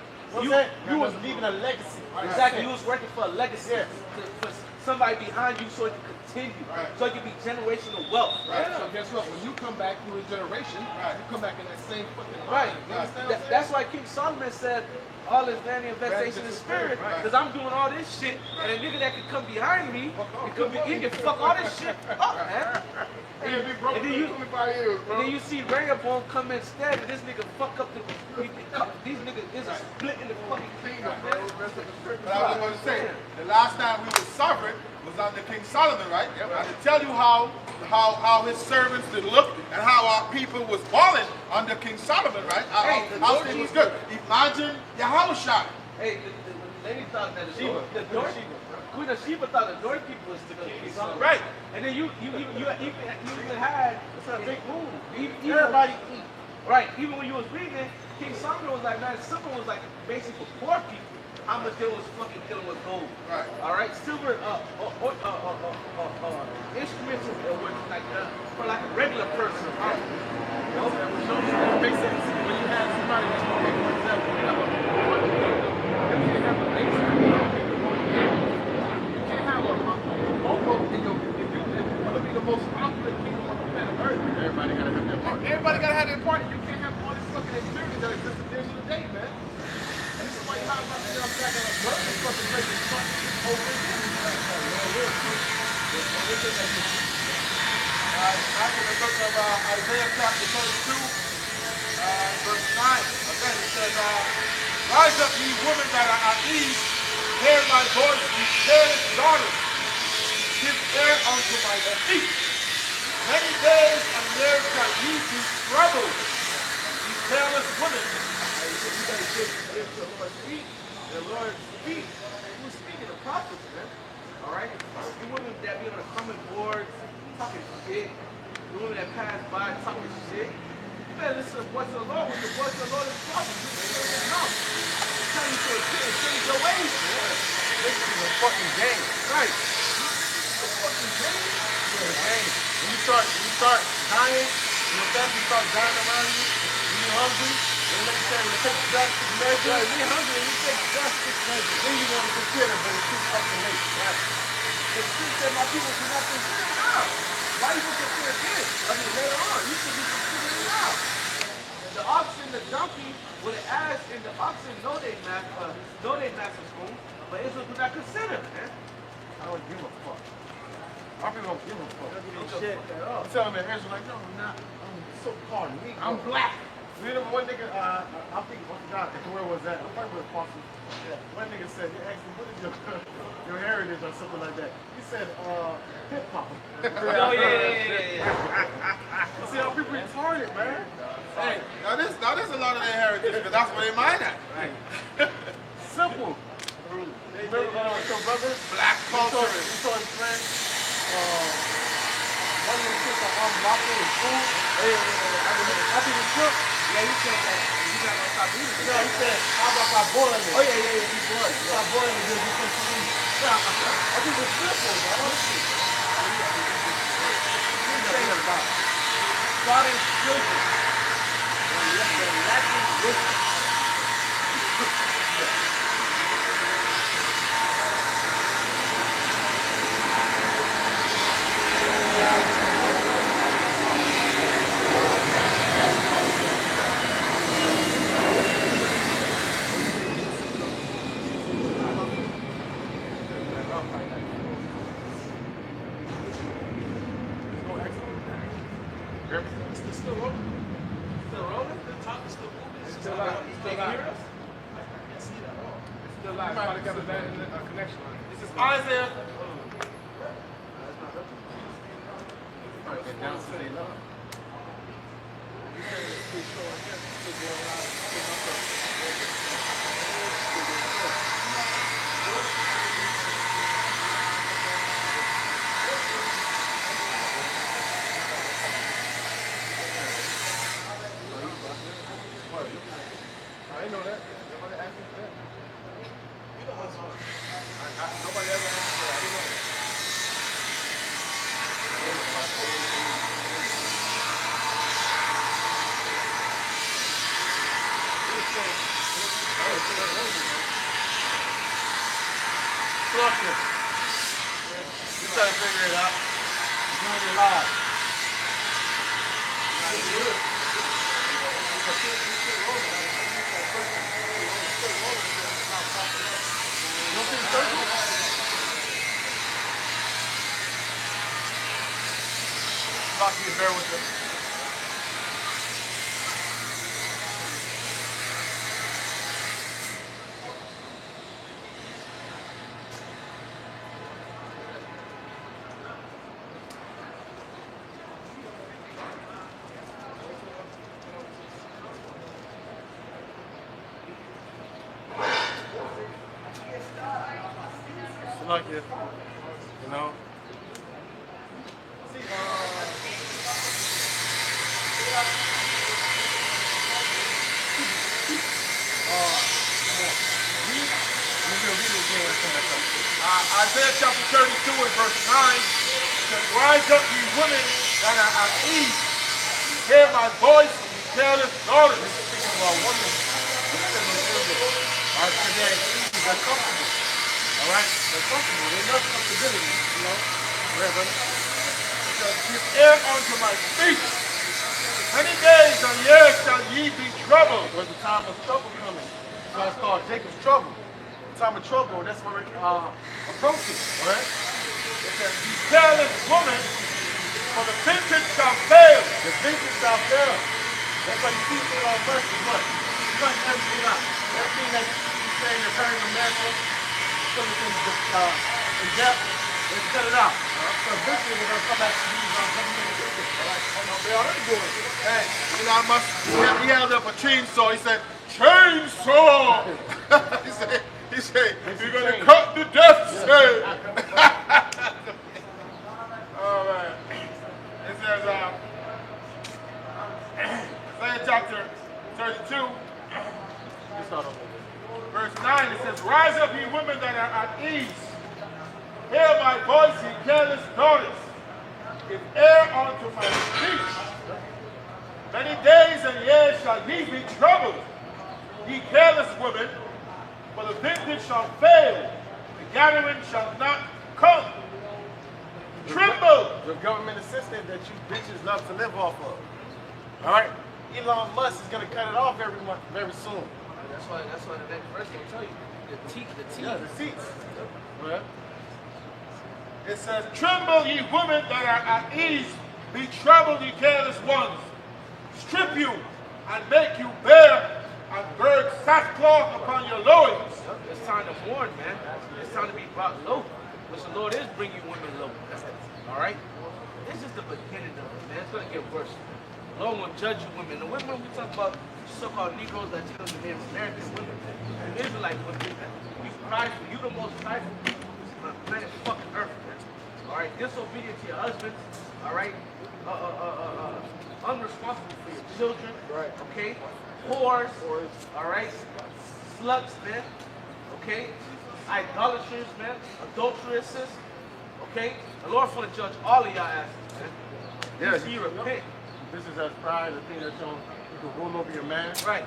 You was leaving a legacy. Exactly. You was working for a legacy. Yes. For somebody behind you so it can continue. Right. So it can be generational wealth. Right. So guess what? When you come back through a generation, you come back in that same fucking Right. You understand what I'm saying? That's why King Solomon said, all is vanity and vexation in spirit. Because I'm doing all this shit, and a nigga that can come behind me, he can fuck all this shit up, man. And then you see Rehoboam come instead, and this nigga fuck up these niggas is a split in the fucking kingdom, man. But I was going to say, the last time we were sovereign was under King Solomon, right? And to tell you how his servants did look and how our people was balling under King Solomon, right? How it was good. Imagine Yahawashi. Hey, the lady thought that Queen of Sheba thought the North people was the King Solomon. Right. And then you even had a big move. Everybody eat. Right. Even when you was reading, King Solomon was like, man, silver was like basically for poor people. How much they was fucking dealing with gold. Right. All right. Silver instruments were like for like a regular person. It makes sense when you have somebody that's going to make, for example, you have a you can't have a base. You can't have a logo in your, if you want to be the most popular kingdom on the planet Earth, everybody got to have their part. Everybody got to have their part. You can't have all this fucking experience that exists at the end of the day, man. And this is why you have to get up back and observe this fucking place and start over again. Back in the book of Isaiah chapter 32, verse 9. Again, it says, rise up, ye women that are at ease, hear my voice, ye careless daughters, give ear unto my feet. Many days and years shall ye be troubled, ye careless women. You gotta give the Lord's feet. The Lord's feet. Who's speaking? The prophets, man. All right. You women that be on the common boards talking shit. The women that pass by talking shit. You better listen to the voice of the Lord. When the voice of the Lord is talking, you better listen to him. It's telling you to repent and change your ways, man. This is a fucking game. Right. It's a fucking game. It's a game. When you start dying, your family starts dying around you, when you're hungry, and like you said, when you take drastic measures, When you're hungry and you take drastic measures, then you want to consider, but it's too up to late. right? The scripture said my people do not consider now. Why you gonna consider this? I mean, later on, you should be considering now. The oxen, the donkey, with an ass, and the oxen know they master's home, but Israel do not consider, man. I don't give a fuck. My people don't give a fuck. Shit. I'm telling them, Israel, like, no, I'm not. I'm so-called Negro. I'm black. You know one nigga, I think, I forgot where was that? I probably was Boston. Yeah. One nigga said, they asked him, what is your heritage or something like that? He said, hip-hop. Oh, yeah. You see how people retarded, man? Hey, now there's a lot of their heritage, because that's where they mine at. Right. Simple. Remember your brother? Black culture. He told his friend, one of them kids are unlawful in school. After the trip, Yeah, he said that. You got to stop eating. he said, how about I boil it? Oh, yeah, he was. I boil it, then you can see. I think it's simple, bro. Starting children. They're lacking wisdom. It's still open. Still rolling? The top is still moving. It's still live. You still hear us? Still live. Probably got a bad connection line. This is Isaiah. Probably get down to their level. I didn't know that. Nobody asked me for that. Nobody ever asked me for that. I didn't know that. Fluffy. You try to figure it out. You're doing it live. You don't see the circle? Fluffy, bear with it. Like it, you know. Isaiah chapter 32 and verse 9 says, rise up, ye women that are at ease. Hear my voice, ye careless daughters. Speaking about women, today, they're comfortable. All right? They're comfortable. They love comfortability, you know. Reverend. Give ear unto my speech. Many days and years shall ye be troubled. There's a time of trouble coming. So it's called Jacob's trouble. The time of trouble, that's what we're approaching. All right? It says, ye careless woman, for the vintage shall fail. The vintage shall fail. That's why you see it on first is what? You cut everything out. Everything that you say you're carrying the mantle, something in depth, let's cut it out. So eventually we're going to come back to these government officials. They already doing it. Hey, you know, he held up a chainsaw. He said, chainsaw! he said, you're going to cut the death snake. All right. It says, Isaiah chapter 32, verse 9, it says, rise up, ye women that are at ease. Hear my voice, ye careless daughters. Give ear unto my speech. Many days and years shall ye be troubled, ye careless women, for the vintage shall fail, the gathering shall not come. Tremble! The government assistant that you bitches love to live off of. All right? Elon Musk is going to cut it off very soon. That's why the next verse will tell you. The teeth. Yeah, the seats. Right? It says, tremble, ye women that are at ease, be troubled, ye careless ones. Strip you and make you bare, and gird sackcloth upon your loins. It's time to mourn, man. It's time to be brought low. Which the Lord is bringing women low. All right? This is the beginning of it, man. It's going to get worse. The Lord will judge you women. The women we talk about so-called Negroes, Latinos, and Native American women. The Israelite women. We cry for you, the most prideful people on the planet fucking earth, man. All right? Disobedient to your husbands. All right? Unresponsible for your children. Right. Okay? Whores. All right? Sluts, man. Okay? Idolaters, man. Adulteresses. Okay? The Lord's going to judge all of y'all asses, man. Yeah, See you repent. This is as pride, the thing that you can rule over your man. Right.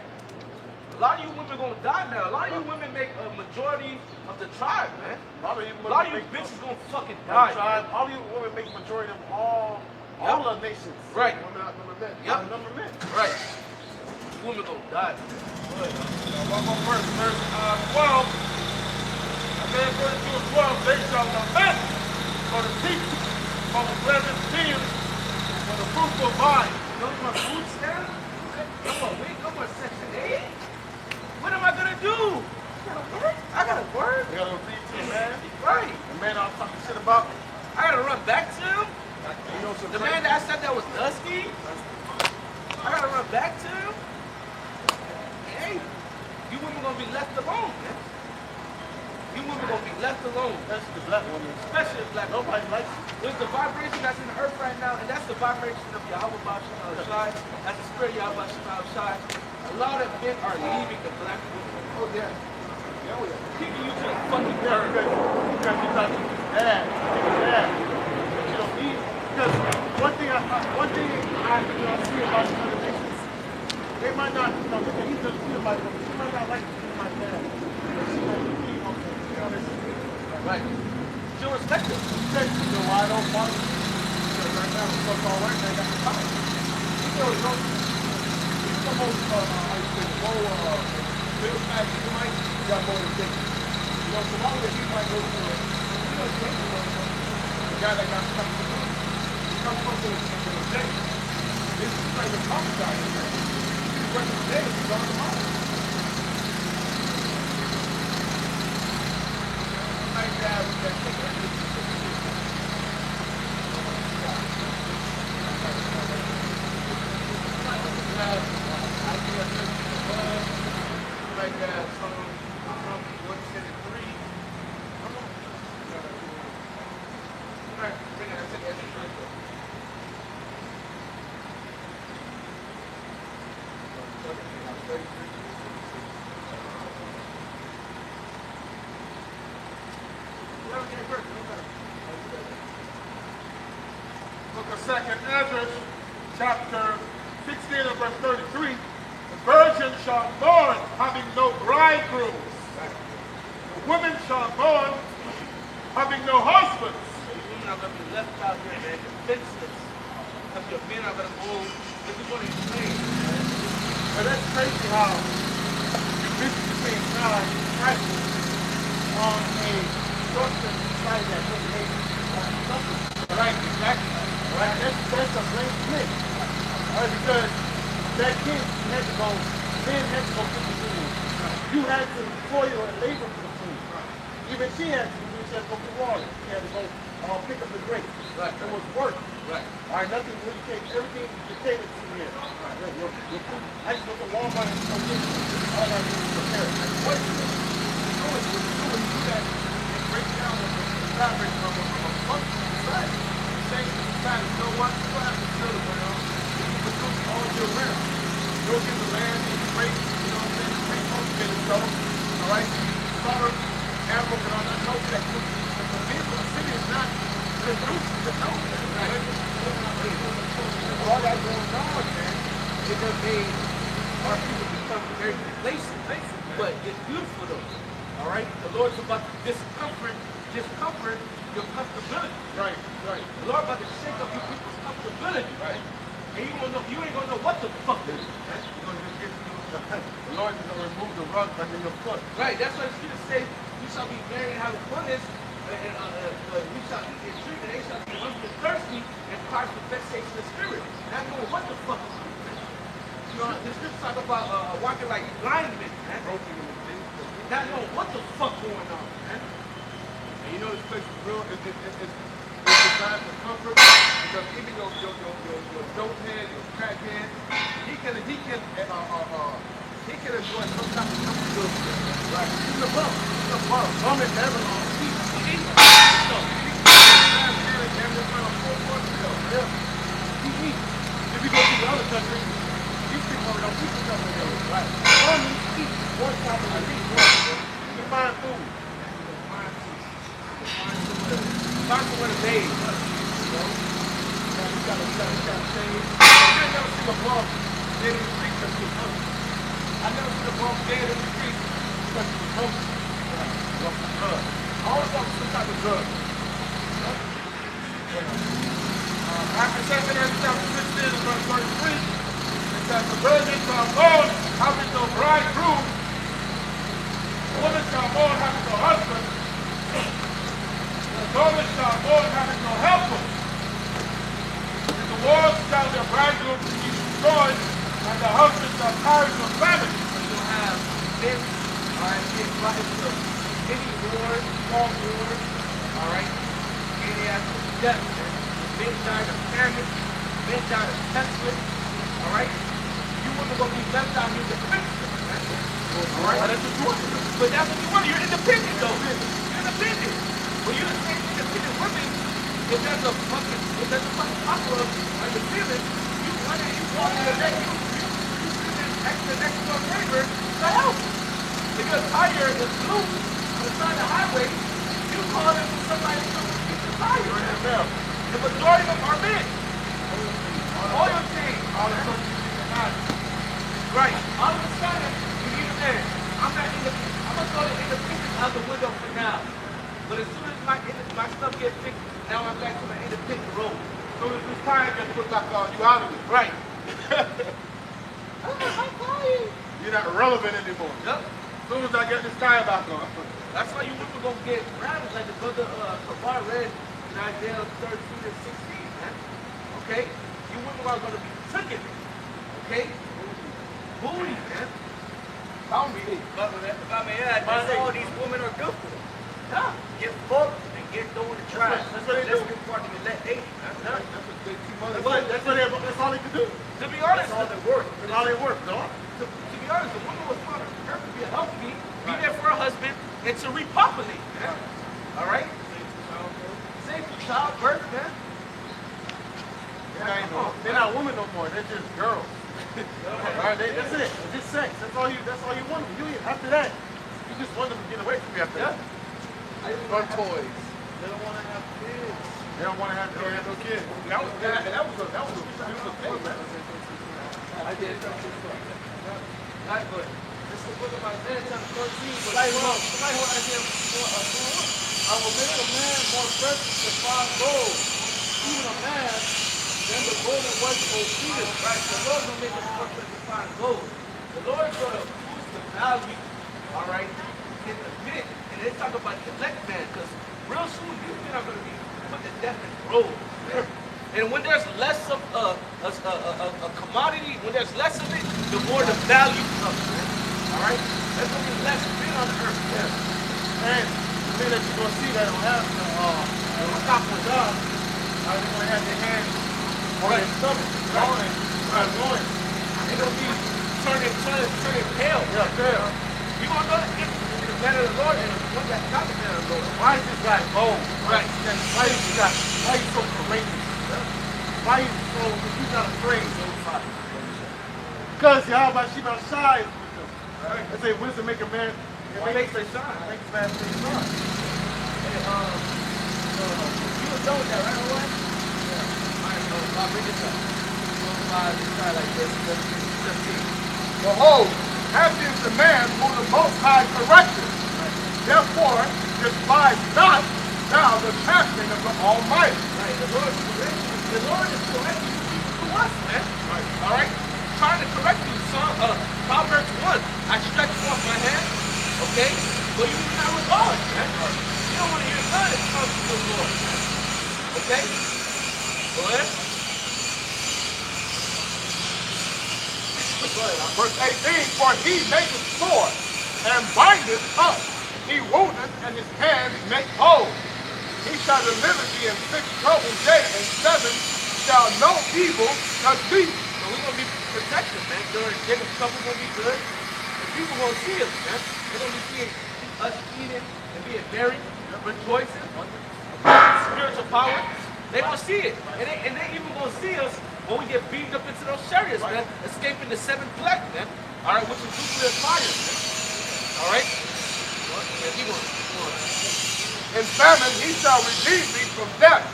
A lot of you women gonna die now. A lot of you women make a majority of the tribe, man. A lot of you bitches gonna fucking die. Tribe. All you women make majority of all the nations. Right. Women outnumber men. Yep. Outnumber men. Right. Women gonna die. One more verse, verse 12. Isaiah 32 and 12, they shall lament for the peace of the pleasant fields, for the fruitful vine. No more food stamps? No more weed? No more Section 8? What am I gonna do? I gotta work. You gotta feed to the man. Right. The man I'm talking shit about. I gotta run back to him. You know some The man that I said that was dusty. I gotta run back to him. Hey, you women gonna be left alone, man. You women gonna be left alone. That's the black woman. Especially black women. Nobody likes it. There's the vibration that's in the earth right now, and that's the vibration of Yahawashi144. That's the spirit of Yahawashi144. A lot of men are leaving the black women. Oh yeah. Yeah, oh yeah. Kicking you to the fucking dirt. Because you thought you was bad. But you don't need it. Because one thing I see about the other nations, they might not, you know, they can easily feel like Right. She'll respect it. You know why I don't follow you? Because right now, the so-called white man got the power. You know, he's the most, how you say, low, middle class Edomite, he got more than Jacob. You know, so why would he might go to a, you know, the guy that got stuck in the room? He comes from the Jacob. This is like the prophesied. He's working with Jacob, he's on the mind. Like that, Book of 2nd Ezra, chapter 16 and verse 33. The virgin shall mourn, having no bridegroom. The women shall mourn, having no husbands. The women are going to be left out here, man, defenseless. Because your men are going to go, this is going to explain. but that's crazy how you visit the same time practice on a structure society that doesn't make something. Right, exactly. Right, that's a great thing. Right, because that kid had to go, men had to go get the food. You had to toil and labor for the food. Even she had to do, she had to go get water. She had to go pick up the grapes. Right. It was work. Right. All right, nothing really came, everything dictated to here. Right. Your food. I just go to Walmart and go get it. All I do is prepare it. What you do when you do that, it breaks down the fabric of a functional society. Saying to society, you know what? You don't have to till the ground. You can produce all year round. Go get the land and great, you know what I'm saying? Great cultivated stuff. All right? Slaughter animals and all that. No, that the people, the city is not producing the no. All that goes on, man, it does make our people become very complacent. But it's beautiful though. All right? The Lord's about to discomfort your comfortability. Right. The Lord about to shake up your people's comfortability. Right. And you ain't gonna know what the fuck it is. The Lord is going to remove the rug under your foot. Right, that's what it's going to say. You shall be married and have abundance, and we shall eat and drink, and they shall be hungry and thirsty, and cause the vexation of the spirit. Not knowing what the fuck is going on. You know, the scripture talk about walking like blind men, man. Not knowing what the fuck going on, man. And you know this place is real. It's designed for comfort because even your dope head, your crack head, he can enjoy some type of comfortability. Right? He's a bum. Bum is never on feet. He eats. If you go to the other countries, these people don't eat stuff like that. Right? Bum eat one time a week. You can find food. Talk to one of they. You gotta change. I never seen a bum dead in the street because he was hungry. I never seen a bum dead in the street because he was hungry. Or some drug. Always off some type of drug. After 2nd Ezra chapter 16 and verse 33, it says, the virgin shall mourn having no bridegroom, the woman shall mourn having no husband, the daughter shall mourn having no helper. And the lords shall their bridegroom be destroyed, and the husband shall perish of famine. So you'll have men, all right, get wives of any war, small war, all right, any after death. Men died of famine, men died of pestilence, all right? You wouldn't going to be left out here defenseless, man. All right? But that's what you want. You're independent, though. You're independent. When you're independent women, if there's a fucking opera on your feelings, you want to, you walk in the neck, you send next door neighbor to help. If you're tired and blue on the side of the highway, you call in for somebody to come get your tire in that bell. The majority of them are men. Oil change. Right. All of a sudden, you need a man. I'm going to throw the independence out the window for now. But as soon out of it. Right. You're not relevant anymore. Yep. As soon as I get this tire back on. That's why you women gonna get married like the brother Kabar read in Isaiah 13 and 16, man. Okay? You women are gonna be taken. Okay? Booty, man. Tell me. But if I may add, that's all these women are good for. Yeah. Get fucked and get thrown in the trash. That's what they do. Let's get part of your let date, man. That's all they can do. To be honest, That's all they work. That's all they work, dog. to be honest, the woman was found on earth to be a helpmeet, be there for her husband, and to repopulate, man. All right? Save for childbirth, man. They're not women no more. They're just girls. All right, that's it. It's just sex. That's all you want. After that, you just want them to get away from you after that. Fun toys. They don't want to have kids. They don't want to have no kids. That was a beautiful thing, man. I did. Not good. This is the book of Isaiah chapter 13. Somebody hold Isaiah 4. I will make a man more precious than fine gold, even a man than the golden wedge of Ophir. Right, the Lord will make us more precious than fine gold. The Lord is going to boost the value, all right, in the pit. And they talk about the elect man, because real soon these men are going to be put to death in rows. And when there's less of a commodity, when there's less of it, the more the value comes, man. All right? There's going to be less men on the earth. And the thing that you're going to see that don't have the top of God, they're going to have their hands on their stomach, loins. They're going to be turning pale. Yeah, pale. You going to know that the man of the Lord and the one that's not the man of the Lord. Why is this guy bold? Right. Why is he so courageous? Why is he's not afraid? Because Yahawashi144 is with him. They say wisdom make a man. It makes a shine. Makes a man shine. Hey, you was done with that, right, Owen? Yeah. All right, I'll bring this up. This guy like this, 17. Behold, happy is the man whom the Most High corrected. Therefore, despise not thou the chastening of the Almighty. Right, the Lord is correcting to us, man. Right. All right? Trying to correct you. Proverbs 1. I stretch forth my hand, okay? But you do not regard, man. You don't want to hear none that comes from the Lord, man. Okay? Go ahead. Verse 18, for he maketh sore and bindeth up. He woundeth and his hands make whole. He shall deliver thee in 6 troubled days, and 7 shall no evil touch thee. So we're going to be protected, man. During Jacob's trouble, going to be good. And people going to see us, man. They're going to be seeing us eating and being merry, rejoicing, spiritual power. They're going to see it. And they even going to see us when we get beamed up into those chariots, man. Escaping the 7th plague, man. All right, which is nuclear fire, man. All right? Yeah, keep going. In famine he shall redeem thee from death,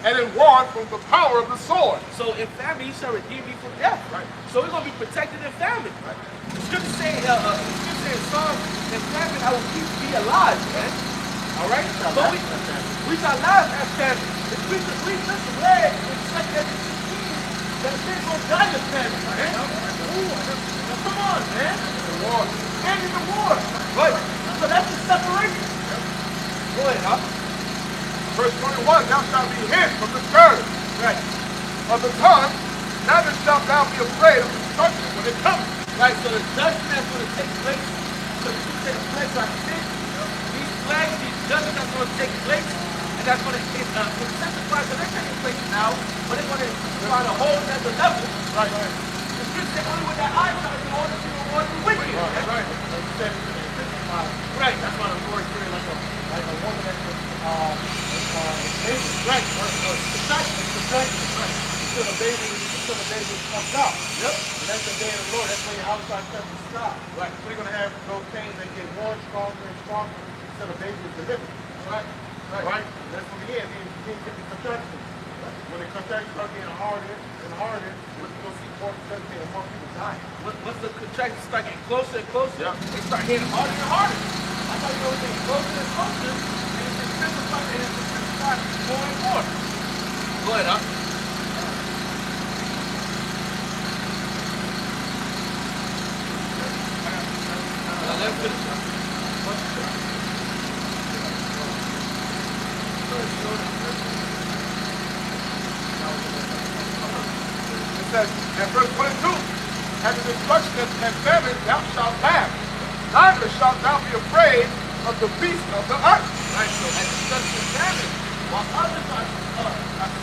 and in war from the power of the sword. So in famine, he shall redeem me from death. Right. So we're going to be protected in famine. Right. The scripture say in Psalms, in famine, I will keep thee alive, man. All right? So we shall live as famine. If we just read in 2 16, that they're going to die in famine, man. Come on, man. The war. And in the war. Right. So that's the separation. Go ahead, huh? Verse 21, thou shalt be hid from the scourge of the tongue, neither shalt thou be afraid of destruction when it comes. Right, so the judgment that's going to take place, so the two take place like this, these plagues, these judgments that's going to take place, and that's going to intensify, so they're taking place now, but they're going to intensify the whole other level. Right. The scripture say only with that eye shall in order to reward the wicked. Right. Right. That's why the Lord is like a woman that was Right. Until the baby comes out. Yep. And that's the day of the Lord. That's when your house starts to stop. Right. So you're going to have those pains that get more stronger and stronger until the baby is delivered. Right. Right. And that's when the end. You get the contractions. When the contractions start getting harder and harder, we're going to see more contractions and more people die. Once the contractions start getting closer and closer, they start getting harder and harder. That's how you know it's getting closer and closer, and it's intensifying more and more. Go ahead, huh? It says in verse 22, and the destruction and famine thou shalt laugh. Neither shalt thou be afraid of the beasts of the earth. Right, so at destruction and famine, while others are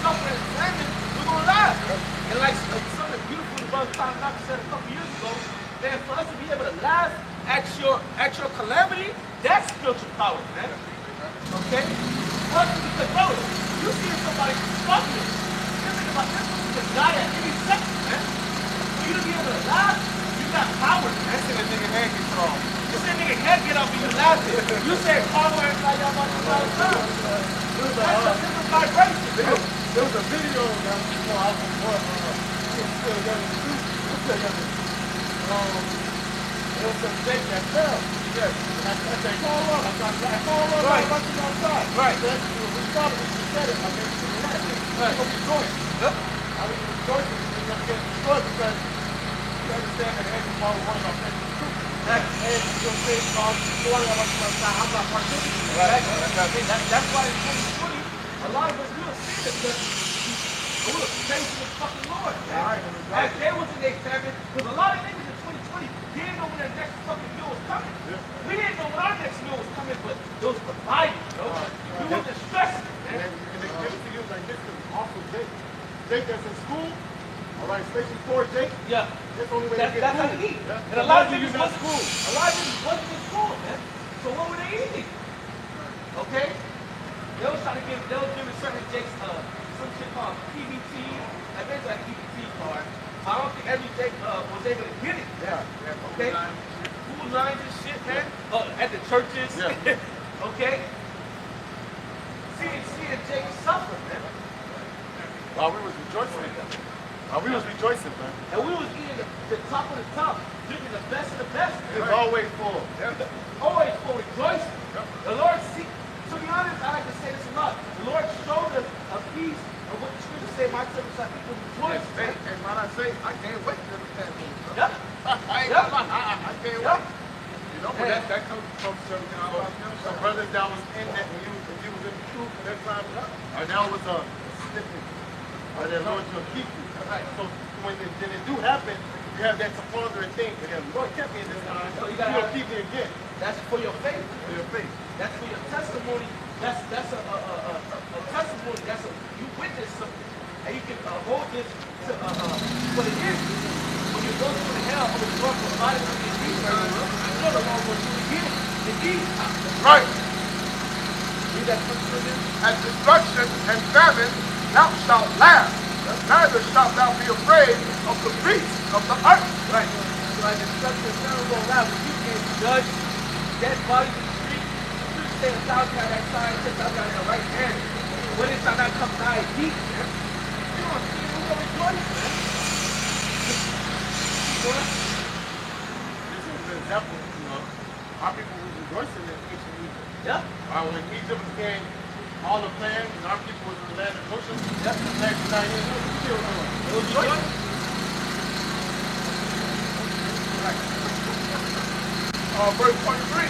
suffering famine, we're going to laugh. And like something beautiful the brother Tom Knox said a couple years ago, man, for us to be able to laugh at your calamity, that's spiritual power, man. Okay? Because, bro, you see somebody struggling, you think about this person could die at any second, man. For you to be able to laugh, you got power, man. That's in a nigga head gets strong. You see a nigga head get up and you laughing. You say power and like y'all about to all the time. That's a different vibration. There was a video that I was still young in the truth. I'm still young in the truth. There was some Jake that fell. Yes. I said, call up. I call up. Right. I'm outside. Right. We started, we said it. I mean, Right. we rejoice. Yep. I was rejoicing because I'm getting destroyed because you understand that every part of one of our friends is true. And you'll say, I'm not participating. Right. That's why in 2020, a lot of us, we don't see this because we were facing the fucking Lord. Right. As they was in their famine, because a lot of niggas in 2020 didn't know when their next fucking meal was coming. Yeah. We didn't know when our next meal was coming, but it was provided, you know? We wasn't stressing, And man. they give it to you like this is awesome Jake. Jake that's in school, all right, especially for Jake, Yeah. that's the only way That's to get how food. they eat. Yeah. And a lot of you niggas not wasn't school. A lot of niggas wasn't in school, man. So what were they eating? Okay? They was giving certain Jakes some shit called PBT. I think it's like PBT card. I don't think every Jake was able to get it. Yeah. Okay? Food lines and shit, man. At the churches. Yeah. Okay? Seeing Jake suffer, man. While we was rejoicing, man. And we was eating the top of the top, drinking the best of the best. It was always full. Always for rejoicing. The Lord, to be honest, I like to say this a lot. The Lord showed us a piece of what the scriptures say, my children shall equal rejoice. And when I say, I can't wait to look at it. Yep. I ain't gonna lie, I can't wait. You know, but that comes from some brothers that was in that when you was in the truth at that time. And that was a snippet. Or the Lord will keep you. Right. So when it do happen, you have that to ponder and think. And the Lord kept me in this time. So you He'll keep me again. That's for your faith. For your faith. That's for your testimony. That's a testimony. You witness something, and you can hold this to what it is. When you go through the hell, when the Lord provided for your needs, you're the one going to get the needs. Right. Read that scripture again. At destruction and famine, thou shalt laugh. Neither shalt thou be afraid of the beasts of the earth. Right. So at destruction and famine will laugh. When you can judge dead bodies in the street, you say a thousand got that sign, 10,000 got that right hand. When it shall not come nigh thee, man. You don't see it, we're going to rejoice, man. This is an example, our people were rejoicing in ancient Egypt. Yeah. When Egypt became all the plans and our people was in the land of Goshen, Yep. the next 9 years, it was still going. It was rejoicing. Verse 23.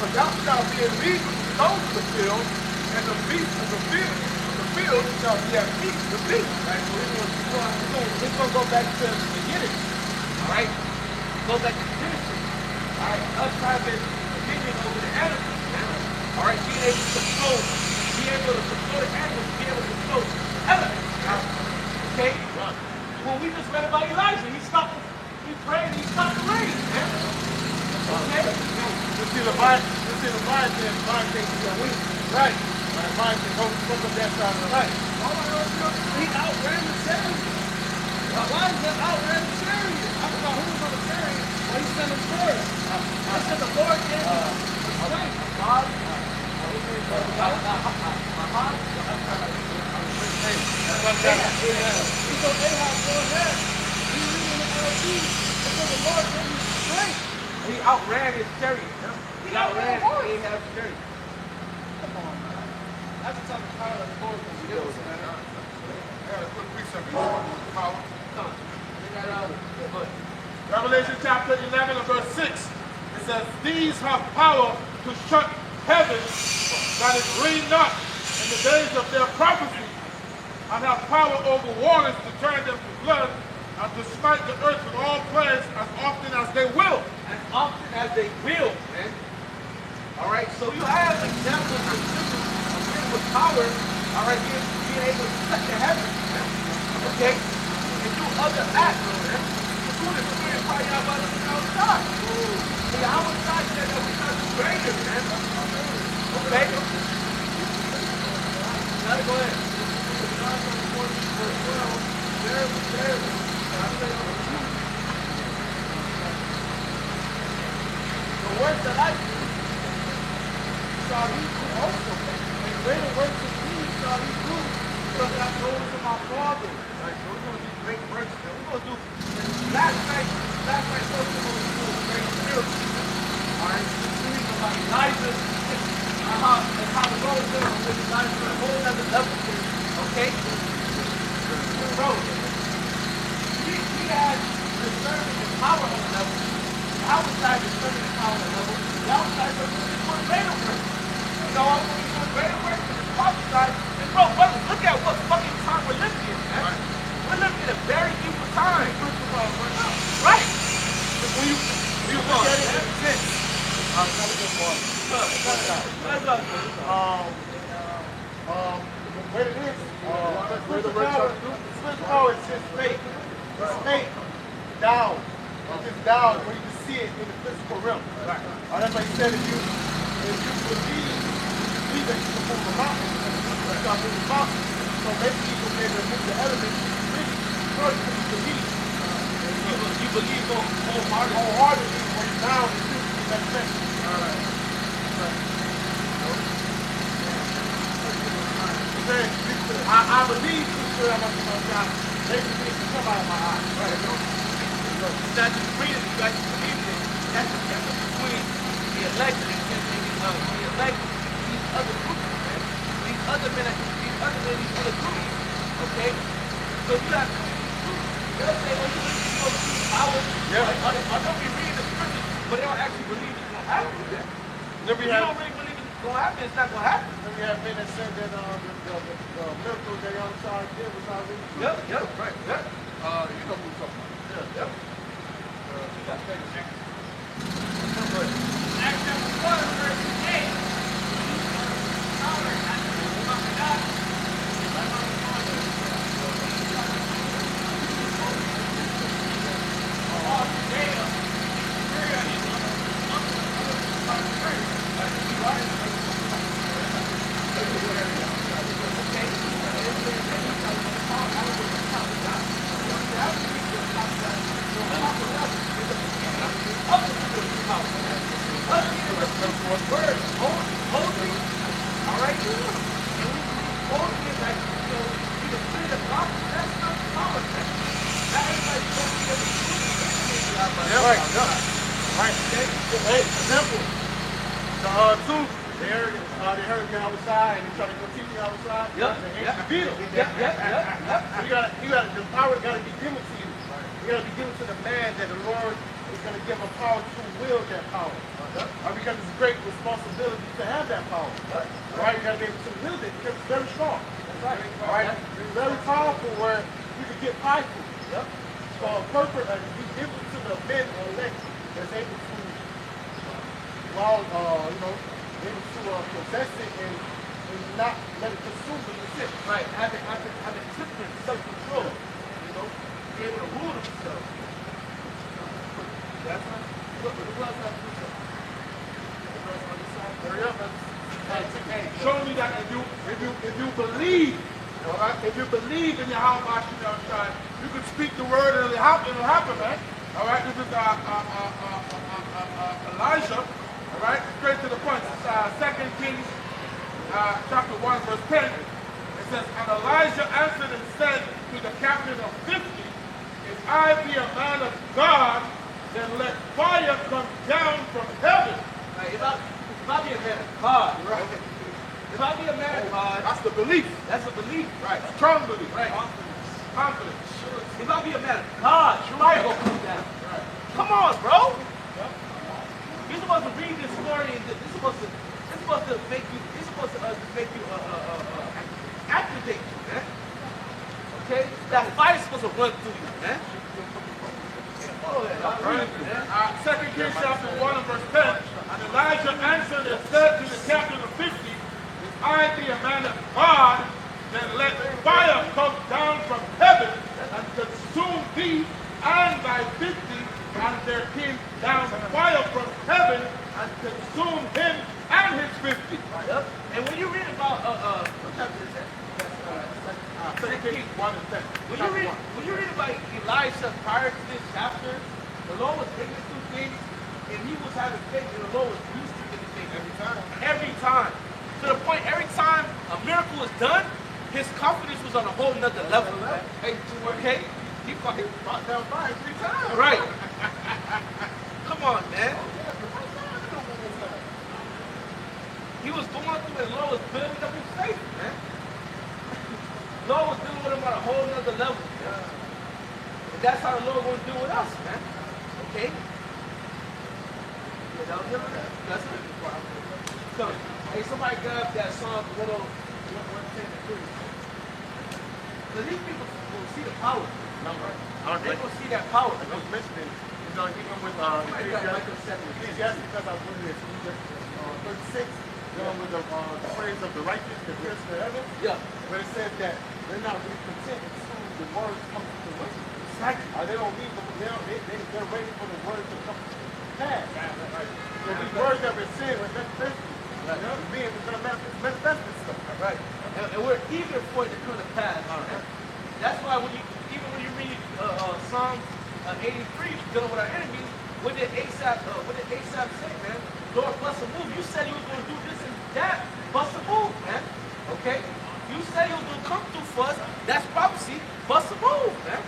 For thou shalt be in league with the stones of the field, and the beasts of the field shall be at peace with thee. Right, so we're going to go back to the beginning. All right? Go back to Genesis. All right? Us having dominion over the animals. All right? Being able to control the animals, being able to control elements. Okay? Well, we just read about Elijah. He prayed and he stopped the rain. Okay? You see the vine thing is a week. Right. The vine can go up that side of the Right. He outran the chariot. Elijah outran the chariot. I don't know who was on the chariot, but he sent him first. I said the Lord gave him the strength. He told Ahab, go ahead. You reading the LP. He said the Lord gave you strength. He outran his chariot. He outran Ahab's chariot. Come on, man. That's the type of power that the Lord can give us, man. I got a quick precept on power. Come on. Bring that out. Good. Revelation chapter 11 and verse 6. It says, these have power to shut heaven that it rain not in the days of their prophecy, and have power over waters to turn them to blood, and to smite the earth with all plagues as often as they will. As often as they will, man. All right, so you have examples of men with power, all right, being able to touch the heavens, man. Okay? And do other acts, man. Do the spirit by Yahweh outside. The Yahweh side said that we are greater, man. Okay? Gotta go ahead. The works that I do shall he do also, and greater works than these shall he do, because I know to my Father. Right, so we're going to do great works, and we're going to do, last night, first we're going to do a great miracle. Alright, we're reading about Elijah, and how the Lord is going with Elijah to a whole other level, okay? Bro, he had discerning the power on the level. The outside discerning the power on the level. The outside discerning the greater work. You know, I'm going to do a greater work than the outside. And bro, brothers, look at what fucking time we're living in, man. Right. We're living in a very evil time. Right. When you look at it in a sense. What it is, spiritual power is just faith. It's faith down. It's just down where you can see it in the physical realm. Right. That's why he said if you believe that you can move the mountain, you can move the mountain. So basically you can be able to move the elements really first when you believe. You believe wholeheartedly when you're down and you see that sense. Alright. I believe I'm going to God. Maybe things can come out of my eyes. Right. It's not just freedom, you got to believe it. That's the difference between the election and the election these other groups, man. These other men, these other groups. Okay? So you have to they'll say, well, you listen to those powers. Yeah. I know we read the scriptures, but they don't actually believe it's going to happen. If you don't really believe it's going to happen, it's not going to happen. Then we have men that said that the miracles that y'all saw did was already true. Yep, right. Yep. You know who we're talking about. Yep. Acts chapter 1, verse 8. Show me that if you believe, all right, if you believe in Yahawashi144, you can speak the word and it'll happen, man. All right, this is Elijah, all right, straight to the point. 2 Kings chapter 1, verse 10. It says, and Elijah answered and said to the captain of 50, if I be a man of God, then let fire come down from heaven. Right, if I be a man of God, right? If I be a man of God, that's the belief. That's a belief. Right. Strong belief. Right. Confidence. If I be a man of God, fire will come down. Right. Come on, bro. He's the supposed to read this story and this is supposed to make you, activate you, man. Okay? That fire's supposed to run through you, man. Go ahead. 2 Kings chapter 1 and verse 10. And Elijah answered and said to the captain of 50, If I be a man of God, then let fire come down from heaven and consume thee and thy 50. And there came down fire from heaven and consumed him and his 50. Yep. And when you read about what chapter is that? 2 Kings 1 and 10. When you read about Elijah prior to this chapter, the Lord was taking through things, and he was having faith, and the Lord was used to getting things every time. Every time. To the point, every time a miracle was done, his confidence was on a whole nother level. Hey, okay? He fucking brought down fire 3 times. Right. Come on, man. He was going through, and the Lord was building up his faith, man. The Lord was dealing with him on a whole nother level. And that's how the Lord will do with us, man. Okay? That's it. Come. Hey, somebody grab that Psalm 110 and 3. Because these people will see the power. They will see that power. I was mentioning, you know, even with Ecclesiastes, because I was reading this, 36, dealing with the praise of the righteous, the rich forever. Yeah. But it says that they're not really content until the words come to the wicked. Exactly. They don't need them. They're waiting for the words to come to pass. So these words that we're saying are manifesting. Being going to manifest this stuff. Right. And we're eager for it to come to pass. That's why when you read Psalm 83, dealing with our enemies, what did Asaph say, man? Lord, bust a move. You said you was going to do this and that. Bust a move, man. Okay? You said you was going to come through for us. That's prophecy. Bust a move, man.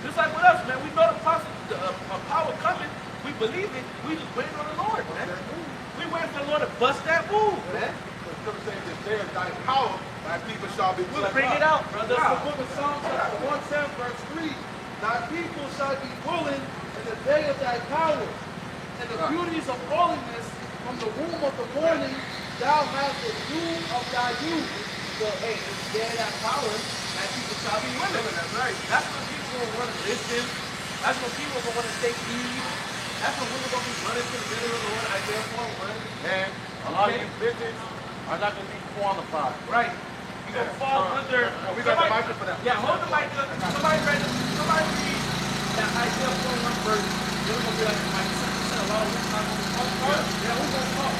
Just like with us, man. We know the power coming. We believe it. We just waiting on the Lord, man. We waiting for the Lord to bust that move, man. Scripture says that there is thy power, thy people shall be We'll blessed. bring it out, brother. That's the book of Psalms, chapter 110, verse 3. Thy people shall be willing in the day of thy power, and the beauties of holiness from the womb of the morning, thou hast the dew of thy youth. So, hey, in the day of that power, that people shall be willing. That's right. That's when people will want to listen. That's when people will want to take heed. That's when we're going to be running to the middle of the Lord. I therefore run. And a lot of these visions are not going to be qualified. Right. You're going to fall under. We got the mic for that. Yeah, hold the mic up. Somebody read that Isaiah 41 verse. You're going to be like, my son said a lot of this time on the podcast. Yeah, we're going to talk.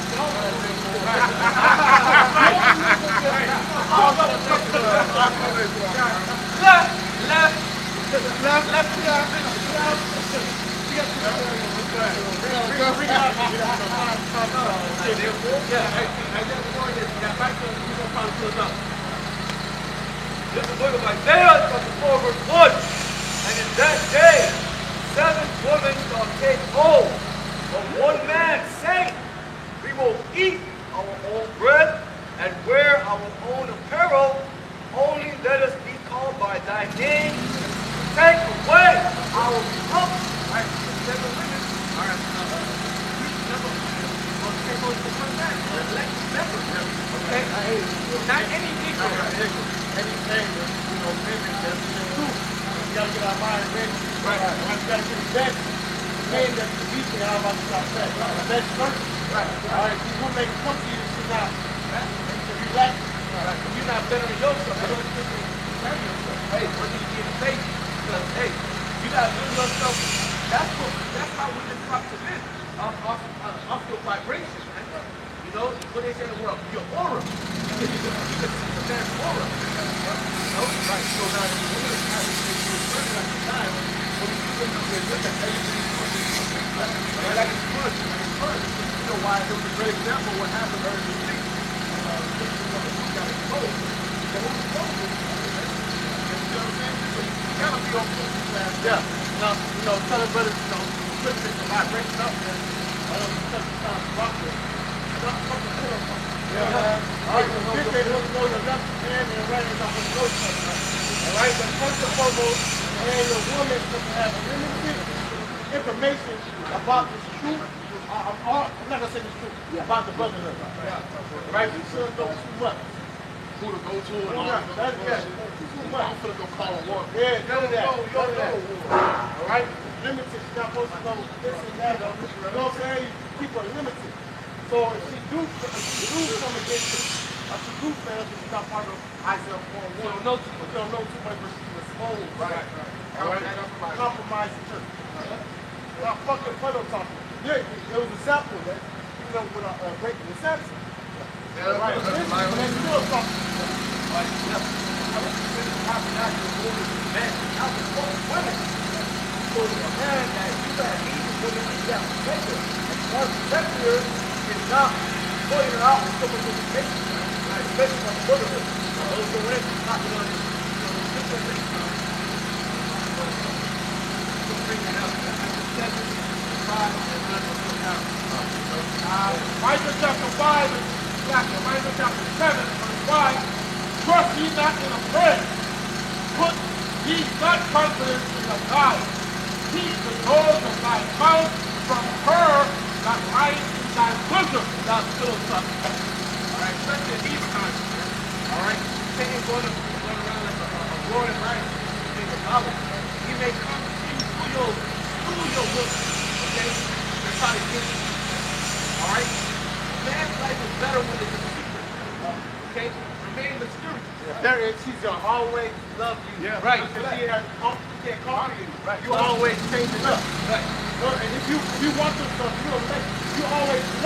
This is the book of Isaiah, chapter 4, verse 1. And in that day, 7 women shall take hold of one man, saying, we will eat our own bread and wear our own apparel. Only let us be called by thy name. Take away our reproach. All right, 7 women. All right, okay? Not any people. Anything that, you know, maybe that's the truth. We got to get our mind ready. Right. We got to get ready. Man, that's the beast that I'm about to start saying. That's certain. Right. All right. You will make it come to you to sit down. And to relax. Right. You're not better than yourself. You don't think you yourself. Hey, what do you get in faith? Because, hey, you got to build yourself. That's how we can talk to men. Off your vibration, man. You know, what they say in the world, your aura. You can see the man's aura. You know? Right. So now, if you want to have a certain amount of time, what you can do is look at everything. Like it's fun. It's fun. You know why? It was a great example of what happened earlier this week. Got exposed. The whole exposed. You know what I'm saying? So you gotta be on focus, man. Yeah. Now, you know, tell the brothers, you know, put this vibration up there. I don't know if it's time to rock it. Yeah. All right, so this day, we'll go to the left hand and the right hand. I'm going to go to the all right, but first and foremost, and your woman is supposed to have limited information about this truth I'm not gonna say this truth about the brotherhood. Right? We shouldn't know too much. Who to go to and all Yeah, that. that's too much. I'm finna go call a war. Yeah, none of that. None of that. All right? Limited. She's not supposed to know this and that. You know what I'm saying? People are limited. So if she do come against it, if she do fail, she's not part of Isaiah 4:1. We don't know too much, but she's exposed. Right. All right? Compromise the church. Not fucking photo talking. Yeah, there was a sample that, you know, with a great reception. Yeah, Right. that's This my is own. still talking. So a man that you got even put in the protector. One protector is not pointing out with so much education, especially from the brotherhood. Those who are not going to different things. Bring that up. Micah chapter 5 and Micah chapter 7 verse 5. Trust ye not in a friend. Put ye not confidence in a God. Keep the doors of thy mouth from her that lies in thy bosom. That's still something. Alright, especially in these times. Alright, Satan going around like a roaring lion. He may come through your will. Okay? That's how he gets you. Alright? Man's life is better when it's a secret. Okay? Remain mysterious. There is, he's gonna always love you. Yeah. Right. Because he can't conquer you. Right. You always change it up. Right. And if you want this stuff, you're not always the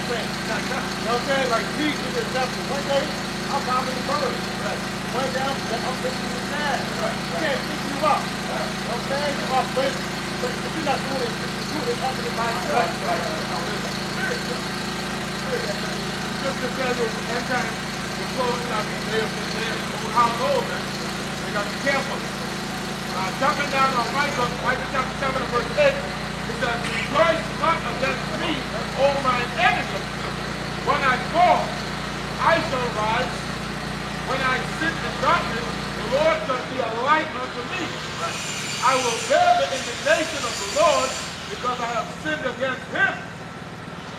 same. You know what I'm saying? Like Jesus is an example. One day, I'm bombing the birds. Right. One day, I'm fixing the sand. Right. You can't fix you up. Right. You know what I'm saying? But if you're not doing it, you're happening by yourself. Just to tell you, one time, the clothes not being there for the household, man. They got to be careful. Jumping down on Micah chapter 7 verse 8, it says, rejoice not against me, O mine enemy. When I fall, I shall rise. When I sit in darkness, the Lord shall be a light unto me. I will bear the indignation of the Lord because I have sinned against him.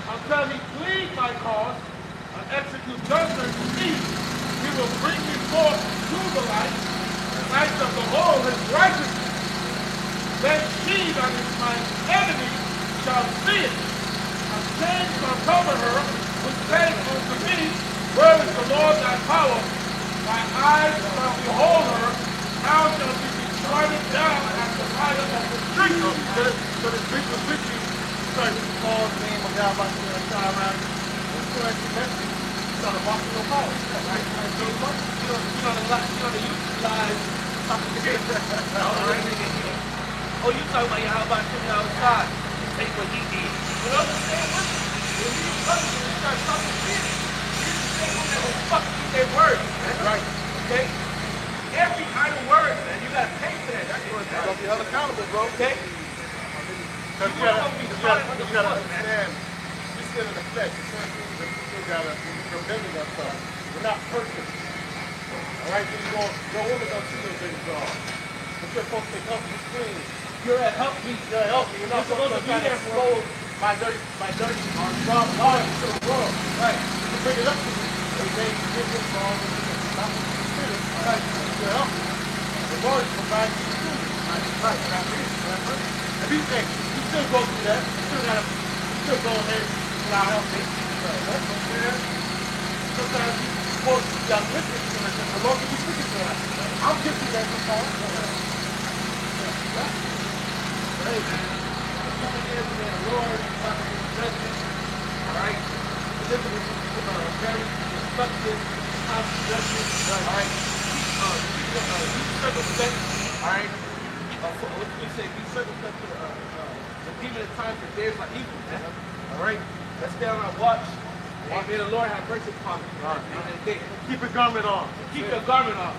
Until he plead my cause and execute judgment to me, he will bring me forth to the light, the light of the whole his righteousness. Then she that is my enemy shall see it. A shame shall cover her, which said unto me, where is the Lord thy power? My eyes shall behold her, now shall she be trodden down as the fire of the street. So the street was with you. Sorry, call the name of God about to try around. As soon as she met you, you started walking your power. Right? You know the utilize something to get. Oh, you talking about how about coming outside? Take what he did. You know what I'm saying? When you start talking shit, fuck with their words. That's right. Okay? Every idle word, man, you gotta pay for that. That's what it's gonna be held accountable, bro. Okay? Because you gotta understand, we still in the flesh. We still gotta remember that stuff. We're not perfect. Alright, your woman don't see those things wrong. But you're supposed to help me clean. You're at help me. You're at help me. You're not supposed to be there for my dirty wrong life to the world. Right. You bring it up to me. They give it wrong. Not what you consider. Right. You're help me. The Lord provides you to me. Right. If you think you still go through that, you still go ahead without help me. Right. That's what I'm saying. Sometimes you supposed to be listen to it. The Lord can be speaking to us. I'll get you that sometimes. Hey, man. The Lord is not going to judge you. Alright? This is very destructive how to judge you. Alright? Be circumspect. Alright? What do we say? Be circumspect to the people in times that there's like evil. Alright? Let's stay on our watch. And may the Lord have mercy upon you. Keep your garment on. Keep your garment on.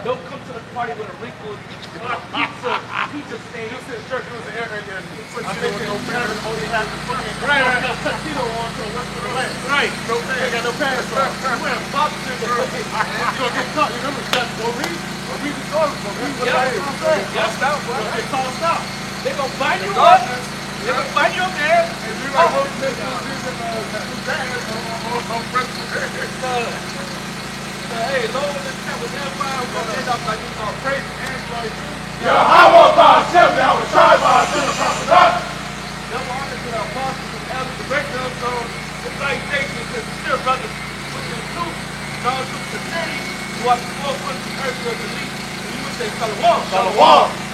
Don't come to the party with a wrinkled pizza stain. You sit in church, there was an area there. Right. Tuxedo on to the west of the land. Right. They got no pants on. You wear boxers. You're going to get caught. You remember that? Go read the story. Yes, that was. Get tossed out. They're going to bind you up. They're going to bind you up there. like most of this dance on French. Hey, Lord, this time with that fire, we're going to end up like this on crazy Android. Yahawashi144. Double honor to the apostles and elders, the breakdown. So, the salutations to the sincere brothers with the truth, those who sincerity, who are the forefront of the earth, who are the least. And you would say, Shalom. Shalom.